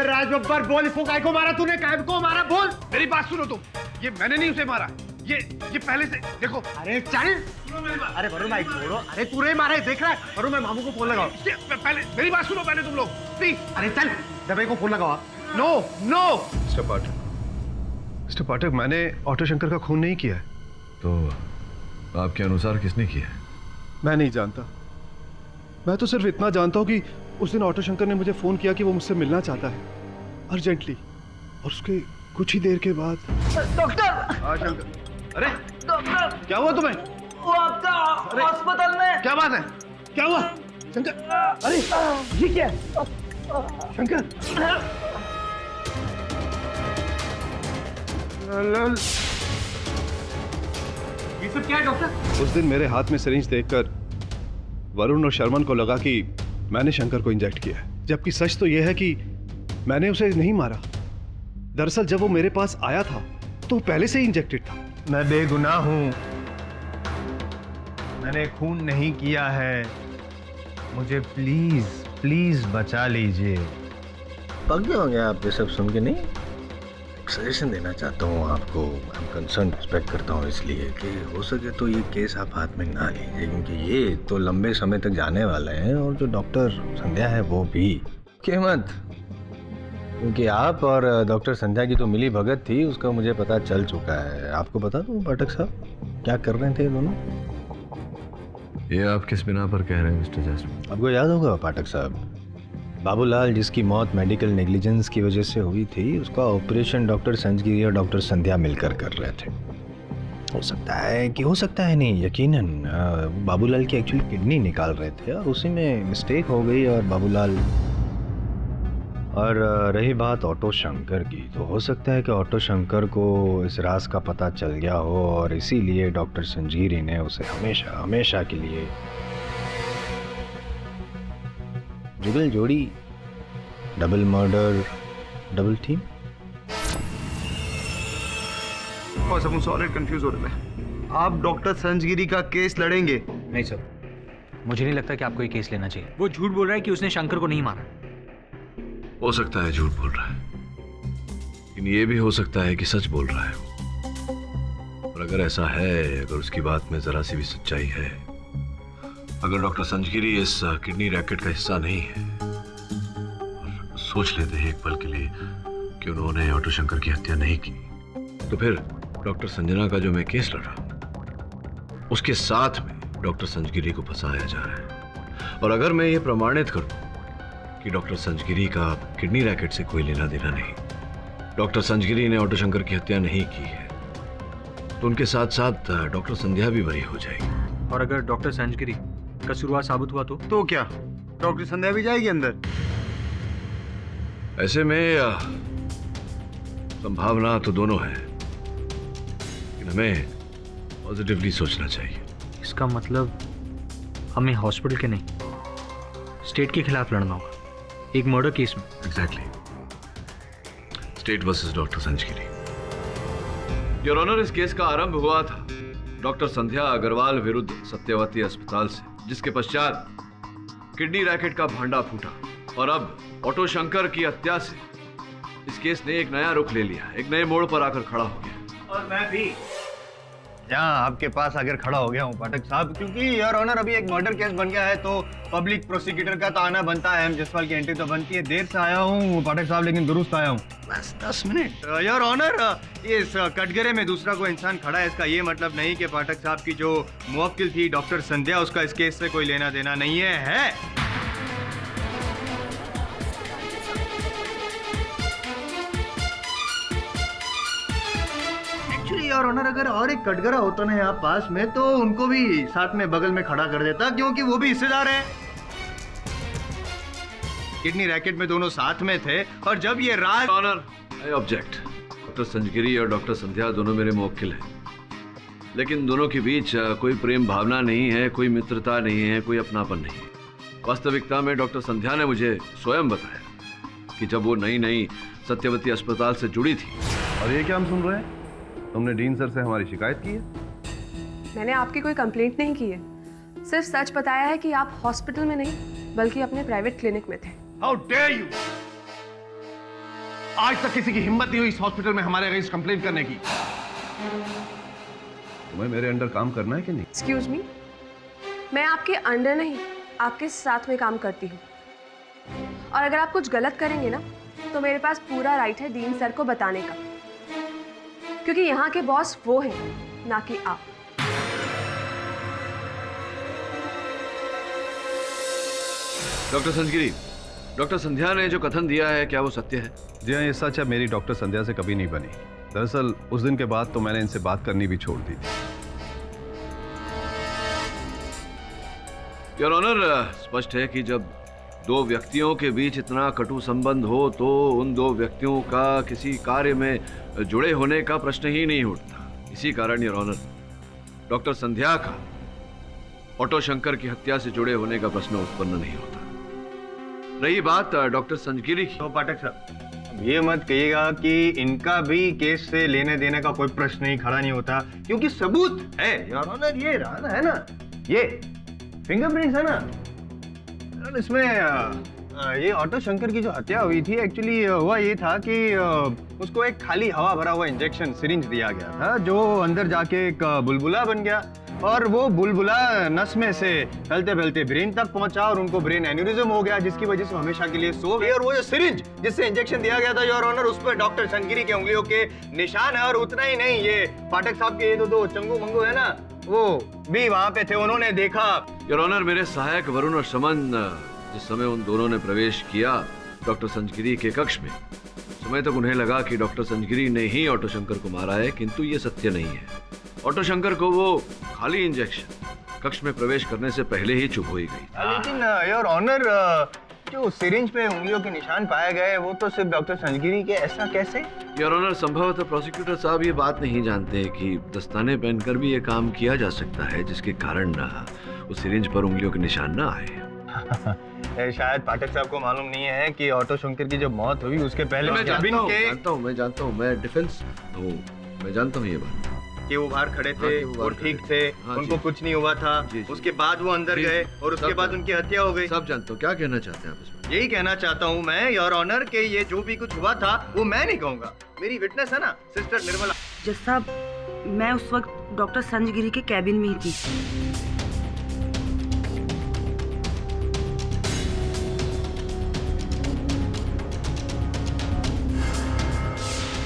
राज बब्बर बोल, इसको काय को मारा तूने? काय को मारा बोल? मेरी बात सुनो तुम। ये मैंने नहीं उसे मारा, ये पहले से देखो। अरे चल, अरे वरुण भाई छोड़ो। अरे तू नहीं मारा है, देख रहा है? वरुण मैं मामू को फोन लगाओ। पहले मेरी बात सुनो पहले तुम लोग प्लीज। अरे चल दबे को फोन लगाओ। नो नो मिस्टर पाठक, मैंने ऑटो शंकर का खून नहीं किया है। तो आपके अनुसार किसने किया? मैं नहीं जानता। मैं तो सिर्फ इतना जानता हूँ कि उस दिन ऑटो शंकर ने मुझे फोन किया कि वो मुझसे मिलना चाहता है अर्जेंटली, और उसके कुछ ही देर के बाद। डॉक्टर! हाँ शंकर। अरे डॉक्टर! क्या हुआ तुम्हें? वो आपका अस्पताल में। क्या बात है? क्या हुआ शंकर? अरे ये क्या है? शंकर! ये सब क्या है डॉक्टर? उस दिन मेरे हाथ में सिरिंज देखकर वरुण और शर्मन को लगा कि मैंने शंकर को इंजेक्ट किया है, जबकि सच तो यह है कि मैंने उसे नहीं मारा। दरअसल जब वो मेरे पास आया था तो पहले से ही इंजेक्टेड था। मैं बेगुनाह हूं, मैंने खून नहीं किया है। मुझे प्लीज प्लीज बचा लीजिए। पक गए होंगे आप ये सब सुन के? नहीं, एक सजेशन देना चाहता हूँ आपको। आई एम कंसर्न, रिस्पेक्ट करता हूँ इसलिए कि हो सके तो ये केस आप हाथ में ना लीजिए, क्योंकि ये तो लंबे समय तक जाने वाला है, और जो डॉक्टर संध्या है वो भी के मत, क्योंकि आप और डॉक्टर संध्या की तो मिली भगत थी, उसका मुझे पता चल चुका है। आपको बता दूं पाठक साहब क्या कर रहे थे दोनों? ये आप किस बिना पर कह रहे हैं मिस्टर जैस्मिन? आपको याद होगा पाठक साहब, बाबूलाल जिसकी मौत मेडिकल नेग्लिजेंस की वजह से हुई थी, उसका ऑपरेशन डॉक्टर संजगिरी और डॉक्टर संध्या मिलकर कर रहे थे। हो सकता है नहीं, यकीनन बाबूलाल की एक्चुअली किडनी निकाल रहे थे और उसी में मिस्टेक हो गई और बाबूलाल। और रही बात ऑटो शंकर की, तो हो सकता है कि ऑटो शंकर को इस राज का पता चल गया हो और इसीलिए डॉक्टर संजीरी ने उसे हमेशा हमेशा के लिए जुगल जोड़ी, डबल मर्डर, डबल टीम। बस हम सॉलिड कंफ्यूज हो रहे हैं। आप डॉक्टर संजगिरी का केस लड़ेंगे? नहीं सर, मुझे नहीं लगता कि आपको ये केस लेना चाहिए। वो झूठ बोल रहा है कि उसने शंकर को नहीं मारा। हो सकता है झूठ बोल रहा है, लेकिन ये भी हो सकता है कि सच बोल रहा है। और अगर ऐसा है, अगर उसकी बात में जरा सी भी सच्चाई है, अगर डॉक्टर संजगिरी इस किडनी रैकेट का हिस्सा नहीं है, और सोच लेते हैं एक पल के लिए कि उन्होंने ऑटो शंकर की हत्या नहीं की, तो फिर डॉक्टर संजना का जो मैं केस लड़ा, उसके साथ में डॉक्टर संजगिरी को फंसाया जा रहा है। और अगर मैं ये प्रमाणित करूं कि डॉक्टर संजगिरी का किडनी रैकेट से कोई लेना देना नहीं, डॉक्टर संजगिरी ने ऑटो शंकर की हत्या नहीं की है, तो उनके साथ साथ डॉक्टर संध्या भी बरी हो जाएगी। और अगर डॉक्टर संजगिरी कसूरवार साबित हुआ तो क्या डॉक्टर संध्या भी जाएगी अंदर? ऐसे में संभावना तो दोनों है, लेकिन हमें पॉजिटिवली सोचना चाहिए। इसका मतलब हमें हॉस्पिटल के नहीं, स्टेट के खिलाफ लड़ना होगा, एक मर्डर केस में। Exactly, state versus doctor Sanjgiri. Your honour, इस केस का आरंभ हुआ था डॉक्टर संध्या अग्रवाल विरुद्ध सत्यवती अस्पताल से, जिसके पश्चात किडनी रैकेट का भांडा फूटा, और अब ऑटो शंकर की हत्या से इस केस ने एक नया रुख ले लिया, एक नए मोड़ पर आकर खड़ा हो गया। और मैं भी जहाँ आपके पास आकर खड़ा हो गया हूँ पाठक साहब, क्योंकि योर ऑनर अभी एक मर्डर केस बन गया है, तो पब्लिक प्रोसिक्यूटर का तो आना बनता है, एम जसवाल की एंट्री तो बनती है। देर से आया हूँ पाठक साहब, लेकिन दुरुस्त आया हूँ। बस 10 मिनट। योर ऑनर, ये इस कटघरे में दूसरा कोई इंसान खड़ा है, इसका ये मतलब नहीं कि पाठक साहब की जो मुवक्किल थी डॉक्टर संध्या, उसका इस केस से कोई लेना देना नहीं है। और ऑनर, अगर और एक कटघरा होता ना यहाँ पास में, तो उनको भी साथ में बगल में खड़ा कर देता, क्योंकि वो भी हिस्सेदार है। किडनी रैकेट में दोनों साथ में थे, और जब ये राज। Honour, I object. Doctor Sanjgiri और डॉक्टर संध्या दोनों मेरे मुवक्किल हैं, लेकिन दोनों के बीच कोई प्रेम भावना नहीं है, कोई मित्रता नहीं है, कोई अपनापन नहीं है। वास्तविकता में डॉक्टर संध्या ने मुझे स्वयं बताया कि जब वो नई सत्यवती अस्पताल से जुड़ी थी। और ये क्या हम सुन रहे हैं? तुमने डीन सर से हमारी शिकायत की है? मैंने आपकी कोई कंप्लेंट नहीं की है, सिर्फ सच बताया है कि आप हॉस्पिटल में नहीं बल्कि अपने प्राइवेट क्लिनिक में थे। How dare you! आज तक किसी की हिम्मत नहीं हुई इस हॉस्पिटल में हमारे अगेंस्ट कंप्लेन करने की। तुम्हें मेरे अंडर काम करना है कि नहीं? एक्सक्यूज मी, मैं आपके अंडर नहीं आपके साथ में काम करती हूँ, और अगर आप कुछ गलत करेंगे ना तो मेरे पास पूरा राइट है डीन सर को बताने का, क्योंकि यहाँ के बॉस वो हैं ना कि आप। डॉक्टर संजगिरी, डॉक्टर संध्या ने जो कथन दिया है क्या वो सत्य है? जी हाँ, ये सच है। मेरी डॉक्टर संध्या से कभी नहीं बनी। दरअसल उस दिन के बाद तो मैंने इनसे बात करनी भी छोड़ दी थी। योर ऑनर, स्पष्ट है कि जब दो व्यक्तियों के बीच इतना कटु संबंध हो तो उन दो व्यक्तियों का किसी कार्य में जुड़े होने का प्रश्न ही नहीं उठता। इसी कारण योर ऑनर, डॉक्टर संध्या का ऑटो शंकर की हत्या से जुड़े होने का प्रश्न उत्पन्न नहीं होता। रही बात डॉक्टर संजगिरी की, तो पाठक साहब ये मत कहिएगा कि इनका भी केस से लेने देने का कोई प्रश्न ही खड़ा नहीं होता, क्योंकि सबूत है योर ऑनर। ये रहा है ना, ये फिंगरप्रिंट्स है ना इसमें। ये ऑटो शंकर की जो हत्या हुई थी, एक्चुअली हुआ ये था कि उसको एक खाली हवा भरा हुआ इंजेक्शन सिरिंज दिया गया था, जो अंदर जाके एक बुलबुला बन गया, और वो बुलबुला नस में से फैलते फैलते ब्रेन तक पहुंचा और उनको ब्रेन एन्यूरिज्म हो गया, जिसकी वजह से हमेशा के लिए सो गए। और वो जो सिरिंज जिससे इंजेक्शन दिया गया था योर ऑनर, उस पर डॉक्टर संजगिरी के उंगलियों के निशान है। और उतना ही नहीं, ये पाठक साहब के ये दो चंगू मंगू है ना, वो भी वहां पे थे, उन्होंने देखा। योर ऑनर, मेरे सहायक वरुण और शमन जिस समय उन दोनों ने प्रवेश किया डॉक्टर संजगिरी के कक्ष में, समय तक उन्हें लगा कि डॉक्टर संजगिरी ने ही ऑटो शंकर को मारा है, किंतु ये सत्य नहीं है। ऑटो शंकर को वो खाली इंजेक्शन कक्ष में प्रवेश करने से पहले ही चुप हो ही गई। लेकिन योर ऑनर, जो सिरिंज पे उंगलियों के निशान पाए गए वो तो सिर्फ डॉक्टर संजगिरी के, ऐसा कैसे? योर ऑनर, संभवतः प्रोसिक्यूटर साहब ये बात नहीं जानते कि दस्ताने पहनकर भी ये काम किया जा सकता है, जिसके कारण उस सिरिंज पर उंगलियों के निशान न आए। शायद पाठक साहब को मालूम नहीं है कि ऑटो शंकर की जब मौत हुई उसके पहले मैं जानता हूँ, मैं डिफेंस हूँ, मैं जानता हूँ ये बात कि वो बाहर खड़े थे और ठीक थे, उनको कुछ नहीं हुआ था। उसके बाद वो अंदर गए और उसके बाद उनकी हत्या हो गई। सब जानते हो। क्या कहना चाहते हैं आप इसमें? यही कहना चाहता हूँ मैं योर ऑनर के ये जो भी कुछ हुआ था वो मैं नहीं कहूँगा, मेरी विटनेस है ना सिस्टर निर्मला। जज साहब, मैं उस वक्त डॉक्टर संजगिरी के कैबिन में ही थी।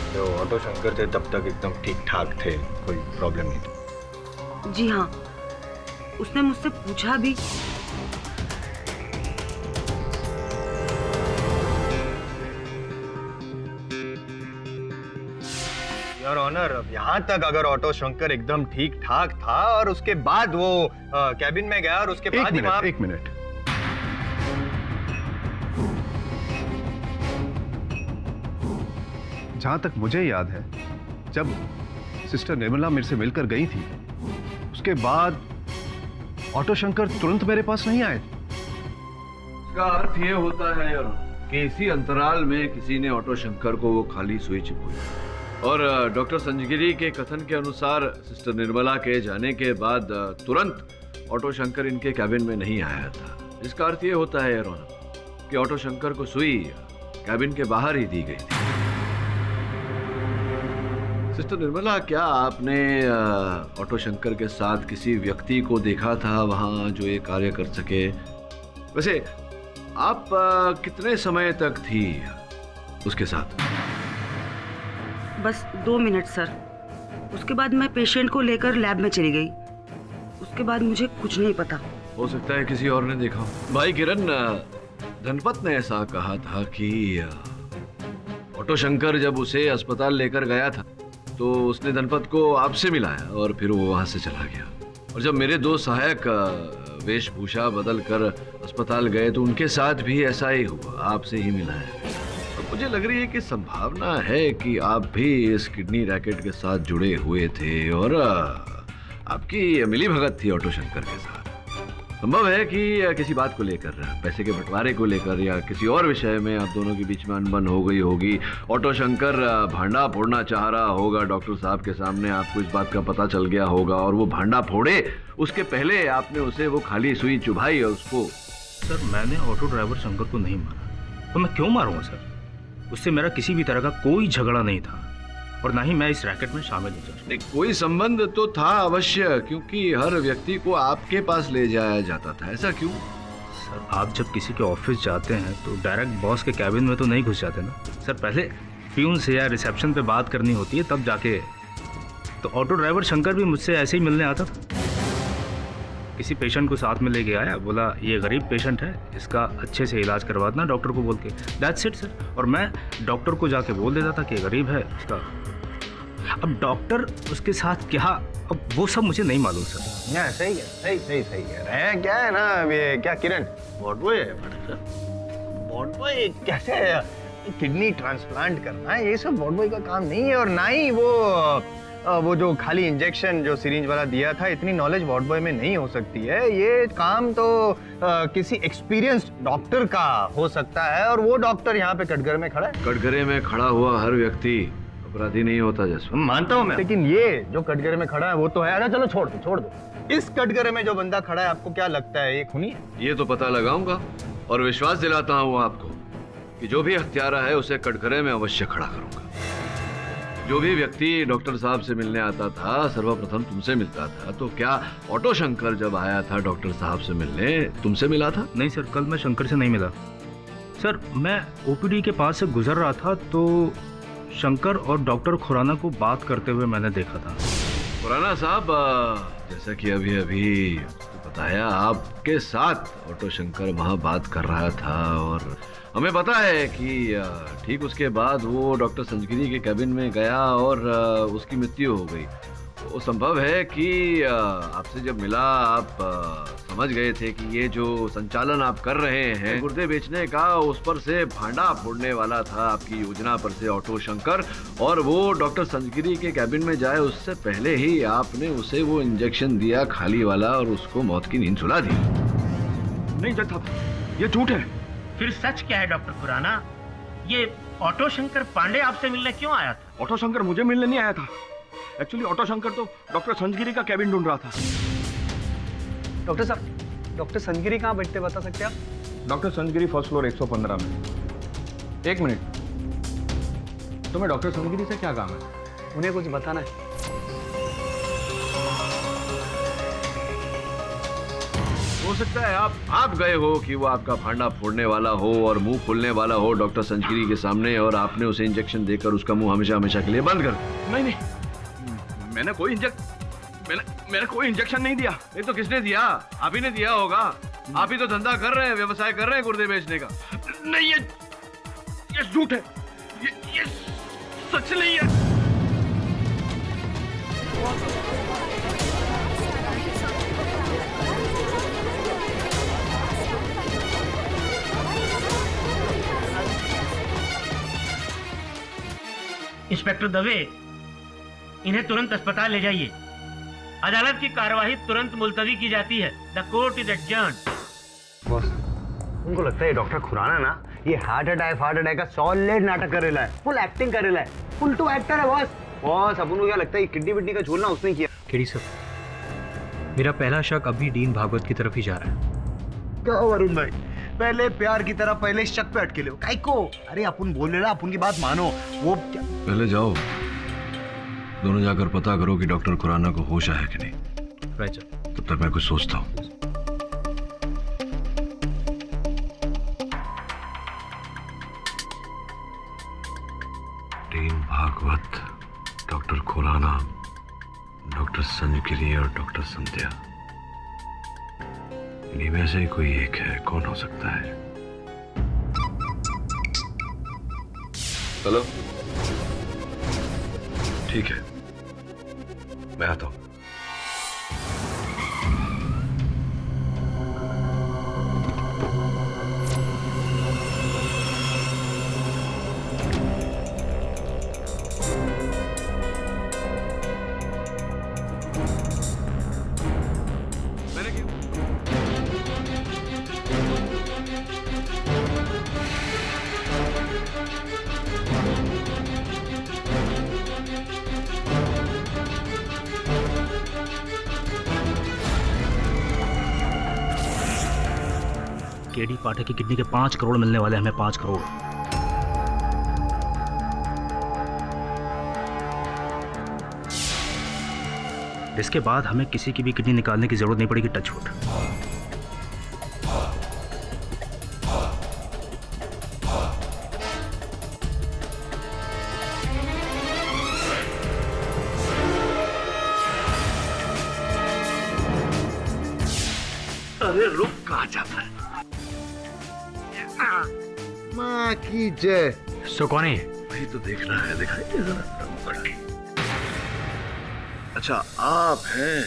तो ऑटो शंकर थे तब तक एकदम ठीक ठाक थे, कोई प्रॉब्लम नहीं थी? जी हाँ, उसने मुझसे पूछा भी। योर ऑनर, अब यहाँ तक अगर ऑटो शंकर एकदम ठीक ठाक था और उसके बाद वो कैबिन में गया और उसके बाद ही वहाँ... एक मिनट, जहां तक मुझे याद है, जब सिस्टर निर्मला मेरे से मिलकर गई थी उसके बाद ऑटो शंकर तुरंत मेरे पास नहीं आए। इसका अर्थ ये होता है कि इसी अंतराल में किसी ने ऑटो शंकर को वो खाली सुई चिपकाई, और डॉक्टर संजगिरी के कथन के अनुसार सिस्टर निर्मला के जाने के बाद तुरंत ऑटो शंकर इनके कैबिन में नहीं आया था। इसका अर्थ ये होता है कि ऑटो शंकर को सुई कैबिन के बाहर ही दी गई थी। सिस्टर निर्मला, क्या आपने ऑटो शंकर के साथ किसी व्यक्ति को देखा था वहां जो ये कार्य कर सके? वैसे आप कितने समय तक थी उसके साथ? बस 2 मिनट सर। उसके बाद मैं पेशेंट को लेकर लैब में चली गई। उसके बाद मुझे कुछ नहीं पता। हो सकता है किसी और ने देखा हो। भाई किरण, धनपत ने ऐसा कहा था कि ऑटो शंकर जब उसे अस्पताल लेकर गया था तो उसने धनपत को आपसे मिलाया और फिर वो वहां से चला गया। और जब मेरे 2 सहायक वेशभूषा बदल कर अस्पताल गए तो उनके साथ भी ऐसा ही हुआ, आपसे ही मिलाया। और मुझे लग रही है कि संभावना है कि आप भी इस किडनी रैकेट के साथ जुड़े हुए थे और आपकी मिली भगत थी ऑटो शंकर के साथ। संभव है कि किसी बात को लेकर, पैसे के बंटवारे को लेकर या किसी और विषय में आप दोनों के बीच में अनबन हो गई होगी। ऑटो शंकर भांडा फोड़ना चाह रहा होगा डॉक्टर साहब के सामने, आपको इस बात का पता चल गया होगा और वो भांडा फोड़े उसके पहले आपने उसे वो खाली सुई चुभाई और उसको। सर मैंने ऑटो ड्राइवर शंकर को नहीं मारा, तो मैं क्यों मारूंगा सर? उससे मेरा किसी भी तरह का कोई झगड़ा नहीं था और ना ही मैं इस रैकेट में शामिल हूँ सर। नहीं, कोई संबंध तो था अवश्य, क्योंकि हर व्यक्ति को आपके पास ले जाया जाता था। ऐसा क्यों? सर आप जब किसी के ऑफिस जाते हैं तो डायरेक्ट बॉस के कैबिन में तो नहीं घुस जाते ना सर, पहले प्यून से या रिसेप्शन पे बात करनी होती है तब जाके। तो ऑटो ड्राइवर शंकर भी मुझसे ऐसे ही मिलने आता था, किसी पेशेंट को साथ में लेके आया, बोला ये गरीब पेशेंट है, इसका अच्छे से इलाज करवा देना डॉक्टर को बोल के, दैट्स इट सर। और मैं डॉक्टर को जाके बोल देता था कि गरीब है उसका। अब डॉक्टर उसके साथ क्या, अब वो सब मुझे नहीं मालूम सर। सही है, सही कह रहे हैं। क्या है ना ये क्या किरण, ब्रॉडवे कैसे किडनी ट्रांसप्लांट करना है, ये सब ब्रॉडवे का काम नहीं है। और ना ही वो जो खाली इंजेक्शन जो सिरिंज वाला दिया था, इतनी नॉलेज वार्ड बॉय में नहीं हो सकती है। ये काम तो किसी एक्सपीरियंस्ड डॉक्टर का हो सकता है और वो डॉक्टर यहाँ पे कटघरे में खड़ा है। कटघरे में खड़ा हुआ हर व्यक्ति अपराधी नहीं होता जसवंत। मानता हूँ मैं, लेकिन ये जो कटघरे में खड़ा है वो तो है। अरे चलो छोड़ दो। इस कटघरे में जो बंदा खड़ा है आपको क्या लगता है ये खूनी है? ये तो पता लगाऊंगा और विश्वास दिलाता हूँ आपको कि जो भी हत्यारा है उसे कटघरे में अवश्य खड़ा करूंगा। जो भी व्यक्ति डॉक्टर साहब से मिलने आता था सर्वप्रथम तुमसे मिलता था, तो क्या ऑटो शंकर जब आया था डॉक्टर साहब से मिलने तुमसे मिला था? नहीं सर, कल मैं शंकर से नहीं मिला सर। मैं ओपीडी के पास से गुजर रहा था तो शंकर और डॉक्टर खुराना को बात करते हुए मैंने देखा था। खुराना साहब, जैसा कि अभी बताया, आपके साथ ऑटो शंकर वहाँ बात कर रहा था और हमें पता है कि ठीक उसके बाद वो डॉक्टर संजगिरी के कैबिन में गया और उसकी मृत्यु हो गई। वो संभव है कि आपसे जब मिला आप समझ गए थे कि ये जो संचालन आप कर रहे हैं गुर्दे बेचने का, उस पर से भांडा फोड़ने वाला था आपकी योजना पर से ऑटो शंकर, और वो डॉक्टर संजगिरी के कैबिन में जाए उससे पहले ही आपने उसे वो इंजेक्शन दिया खाली वाला और उसको मौत की नींद सुला दी। नहीं जज साहब, ये झूठ है। फिर सच क्या है डॉक्टर खुराना? ये ऑटो शंकर पांडे आपसे मिलने क्यों आया था? ऑटो शंकर मुझे मिलने नहीं आया था। एक्चुअली ऑटो शंकर तो डॉक्टर संजगिरी का कैबिन ढूंढ रहा था। डॉक्टर साहब, डॉक्टर संजगिरी कहाँ बैठते बता सकते हैं आप? डॉक्टर संजगिरी फर्स्ट फ्लोर 115 में। एक मिनट, तुम्हें डॉक्टर संजगिरी से क्या काम है? उन्हें कुछ बताना है। हो सकता है आप गए हो कि वो आपका भांडा फोड़ने वाला हो और मुंह खोलने वाला हो डॉक्टर संजगिरी के सामने, और आपने उसे इंजेक्शन देकर उसका मुंह हमेशा हमेशा के लिए बंद कर। नहीं, मैंने कोई इंजेक्शन नहीं दिया। नहीं तो किसने दिया? आप ही ने दिया होगा। आप ही तो धंधा कर रहे हैं, व्यवसाय कर रहे हैं गुर्दे बेचने का। नहीं, ये झूठ है, ये सच नहीं है। इंस्पेक्टर दवे, इन्हें तुरंत अस्पताल ले जाइए। अदालत की कार्यवाही तुरंत मुलतवी की जाती है। The court is adjourned. Boss, उनको लगता है डॉक्टर खुराना ना ये हार्ट अटैक का सॉलिड नाटक कर रहा है, फुल एक्टिंग कर रहा है, फुल टू एक्टर है बॉस। बॉस, अपन को क्या लगता है किड्नी विड्नी का झोलना उसने किया? केडी सर, मेरा पहला शक अभी डीन भागवत की तरफ ही जा रहा है। क्या वरुण भाई, पहले प्यार की तरह पहले शक पे अटके लो काई को? अरे अपन बोल रहे ना, अपन की बात मानो। वो क्या? पहले जाओ, दोनों जाकर पता करो कि डॉक्टर खुराना को होश आया कि नहीं। Right sir. तब तक मैं कुछ सोचता हूँ। Dean Bhagwat, doctor Khurana, doctor Sanjgiri और डॉक्टर संध्या, इन्हीं में से कोई एक है। कौन हो सकता है? चलो ठीक है, मैं आता हूं। केडी पाठक की किडनी के 5 करोड़ मिलने वाले, हमें 5 करोड़। इसके बाद हमें किसी की भी किडनी निकालने की जरूरत नहीं पड़ेगी। Touch wood. अरे रुक, कहाँ जाता है? माँ की जय। सो कौन है? वही तो देखना है, दिखाइए जरा दम करके। अच्छा, आप हैं।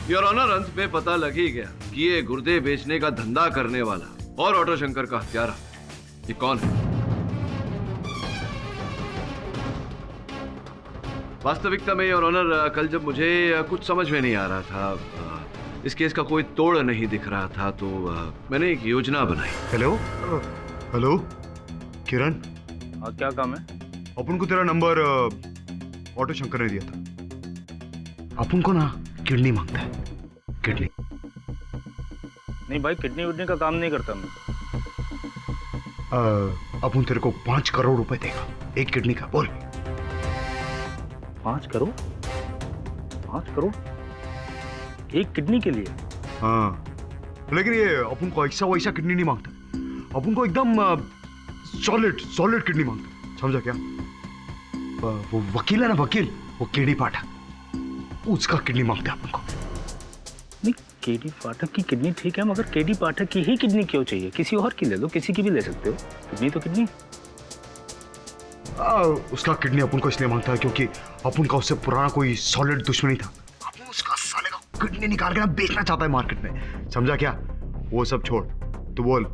योर ऑनर, अंत में पता लग ही गया कि ये गुर्दे बेचने का धंधा करने वाला और ऑटो शंकर का हत्यारा ये कौन है। वास्तविकता में योर ऑनर, कल जब मुझे कुछ समझ में नहीं आ रहा था, इस केस का कोई तोड़ नहीं दिख रहा था, तो मैंने एक योजना बनाई। हेलो हेलो किरण, क्या काम है? अपन को तेरा नंबर ऑटो शंकर ने दिया था। अपन को ना किडनी मांगता है, किडनी। नहीं भाई, किडनी विडनी का काम नहीं करता मैं। अपन तेरे को 5 करोड़ रुपए देगा एक किडनी का। बोल। 5 करोड़? 5 करोड़ एक किडनी के लिए? हाँ, लेकिन ये अपन को ऐसा वैसा किडनी नहीं मांगता, अपन को एकदम सॉलिड किडनी मांगता। समझा क्या? वो वकील है ना, वकील, वो केडी पाठक, उसका किडनी मांगता है अपन को। नहीं, केडी पाठक की किडनी ठीक है, मगर केडी पाठक की ही किडनी क्यों चाहिए? किसी और की ले लो, किसी की भी ले सकते हो। किडनी तो किडनी। उसका किडनी अपन को इसलिए मांगता है क्योंकि अपन का उससे पुराना कोई सॉलिड दुश्मनी था। अपन उसका साले का किडनी निकाल के ना बेचना चाहता है मार्केट में। समझा क्या? वो सब छोड़, तू बोल,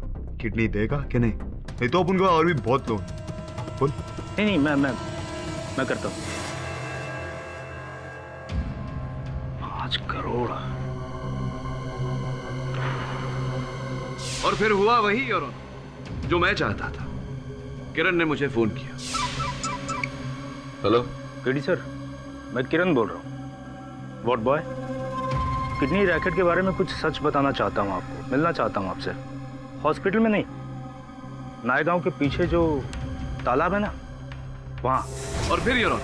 किडनी देगा कि नहीं? नहीं तो अपन को और भी बहुत लोग। बोल। नहीं, मैं करता हूँ। 5 करोड़। और फिर हुआ वही और जो मैं चाहता था। किरण ने मुझे फोन किया। हेलो केडी सर, मैं किरण बोल रहा हूँ। What boy? किडनी रैकेट के बारे में कुछ सच बताना चाहता हूँ आपको, मिलना चाहता हूँ आपसे। हॉस्पिटल में नहीं, नायगांव के पीछे जो तालाब है ना, वहाँ। और फिर योर ऑनर,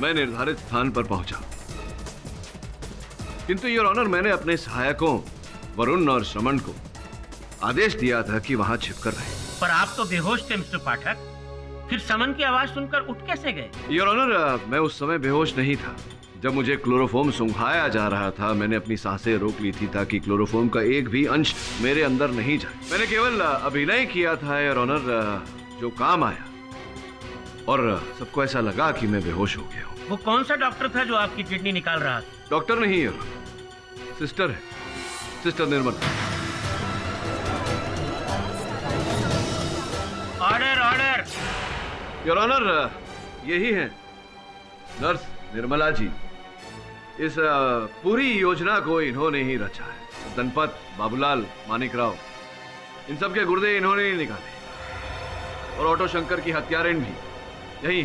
मैं निर्धारित स्थान पर पहुंचा, किंतु योर ऑनर, मैंने अपने सहायकों वरुण और श्रमण को आदेश दिया था कि वहां छिपकर रहे। पर आप तो बेहोश थे मिस्टर पाठक, फिर समन की आवाज सुनकर उठ कैसे गए? योर ऑनर, मैं उस समय बेहोश नहीं था। जब मुझे क्लोरोफॉर्म सुंघाया जा रहा था, मैंने अपनी सांसें रोक ली थी ताकि क्लोरोफॉर्म का एक भी अंश मेरे अंदर नहीं जाए। मैंने केवल अभिनय किया था योर ऑनर, जो काम आया, और सबको ऐसा लगा कि मैं बेहोश हो गया हूँ। वो कौन सा डॉक्टर था जो आपकी किडनी निकाल रहा था? डॉक्टर नहीं योर, सिस्टर है, sister Nirmala. Order. Your honour, यही है नर्स निर्मला जी। इस पूरी योजना को इन्होंने ही रचा है। धनपत, बाबूलाल, मानिकराव, इन सब के गुर्दे इन्होंने ही निकाले, और ऑटो शंकर की हत्यारिन भी यही।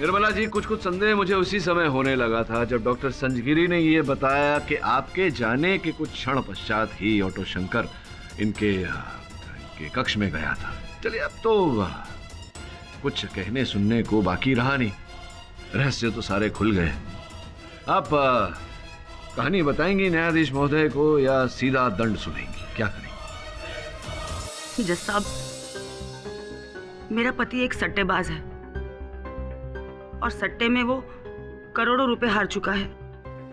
निर्मला जी, कुछ संदेह मुझे उसी समय होने लगा था जब डॉक्टर संजगिरी ने ये बताया कि आपके जाने के कुछ क्षण पश्चात ही ऑटो शंकर इनके कक्ष में गया था। चलिए, अब तो कुछ कहने सुनने को बाकी रहा नहीं, रहस्य तो सारे खुल गए। आप कहानी बताएंगी न्यायाधीश महोदय को या सीधा दंड सुनेंगी? क्या करेंगी? जज साहब, मेरा पति एक सट्टेबाज है और सट्टे में वो करोड़ों रुपए हार चुका है।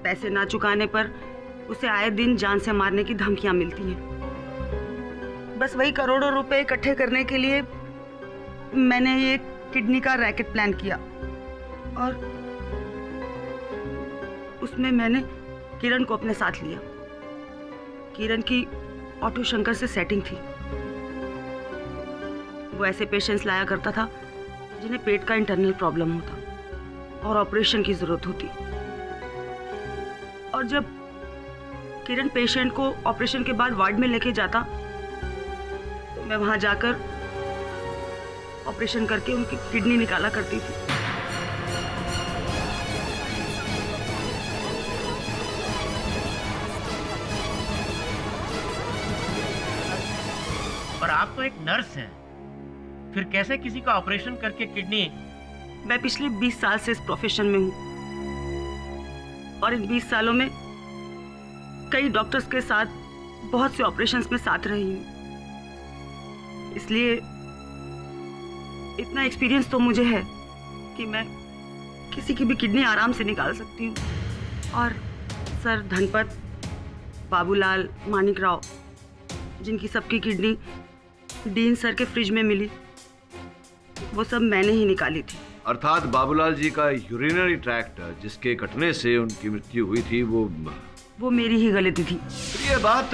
पैसे ना चुकाने पर उसे आए दिन जान से मारने की धमकियां मिलती हैं। बस वही करोड़ों रुपए इकट्ठे करने के लिए मैंने ये किडनी का रैकेट प्लान किया, और उसमें मैंने किरण को अपने साथ लिया। किरण की ऑटो शंकर से सेटिंग थी। वो ऐसे पेशेंट्स लाया करता था जिन्हें पेट का इंटरनल प्रॉब्लम होता और ऑपरेशन की जरूरत होती। और जब किरण पेशेंट को ऑपरेशन के बाद वार्ड में लेके जाता, तो मैं वहां जाकर ऑपरेशन करके उनकी किडनी निकाला करती थी। पर आप तो एक नर्स हैं, फिर कैसे किसी का ऑपरेशन करके किडनी? मैं पिछले 20 साल से इस प्रोफेशन में हूँ और इन 20 सालों में कई डॉक्टर्स के साथ बहुत से ऑपरेशंस में साथ रही हूँ, इसलिए इतना एक्सपीरियंस तो मुझे है कि मैं किसी की भी किडनी आराम से निकाल सकती हूँ। और सर धनपत, बाबूलाल, मानिक राव, जिनकी सबकी किडनी डीन सर के फ्रिज में मिली, वो सब मैंने ही निकाली थी। अर्थात बाबूलाल जी का यूरिनरी ट्रैक्ट जिसके कटने से उनकी मृत्यु हुई थी वो मेरी ही गलती थी। ये बात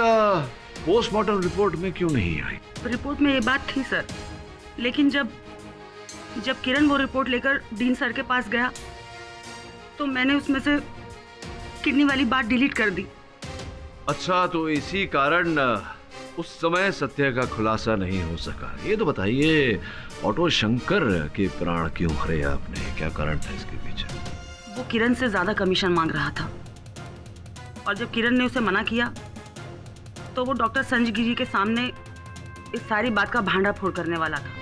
पोस्टमार्टम रिपोर्ट में क्यों नहीं आई? रिपोर्ट में ये बात थी सर, लेकिन जब किरण वो रिपोर्ट लेकर डीन सर के पास गया तो मैंने उसमें से किडनी वाली बात डिलीट कर दी। अच्छा, तो इसी कारण उस समय सत्य का खुलासा नहीं हो सका। ये तो बताइए, ऑटो शंकर के प्राण क्यों हरे आपने? क्या कारण था इसके पीछे? वो किरण से ज्यादा कमीशन मांग रहा था और जब किरण ने उसे मना किया तो वो डॉक्टर संजगिरी के सामने इस सारी बात का भांडा फोड़ करने वाला था।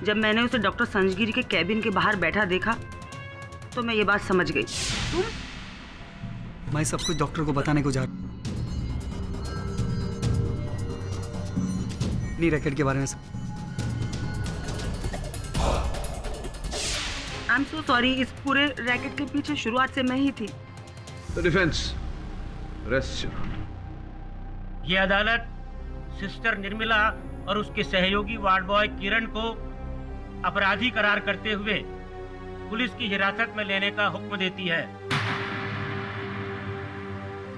जब मैंने उसे डॉक्टर संजगिरी के कैबिन के बाहर बैठा देखा तो मैं ये बात समझ गई। मैं सब कुछ डॉक्टर को बताने को जा रहा नहीं, रैकेट के बारे में सब। आई एम सो सॉरी, इस पूरे रैकेट के पीछे शुरुआत से मैं ही थी। Defence, rest. ये अदालत सिस्टर निर्मला और उसके सहयोगी वार्ड बॉय किरण को अपराधी करार करते हुए पुलिस की हिरासत में लेने का हुक्म देती है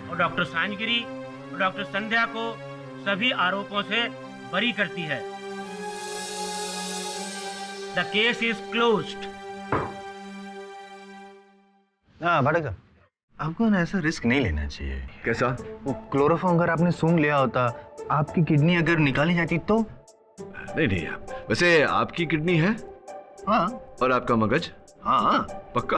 और डॉक्टर सांजगिरी और डॉक्टर संध्या को सभी आरोपों से बरी करती है। The case is closed. Bhatak साहब, आपको ना ऐसा रिस्क नहीं लेना चाहिए। कैसा? वो क्लोरोफॉर्म अगर आपने सूंघ लिया होता, आपकी किडनी अगर निकाली जाती तो? नहीं, वैसे आपकी किडनी है? हाँ। और आपका मगज? हाँ। पक्का?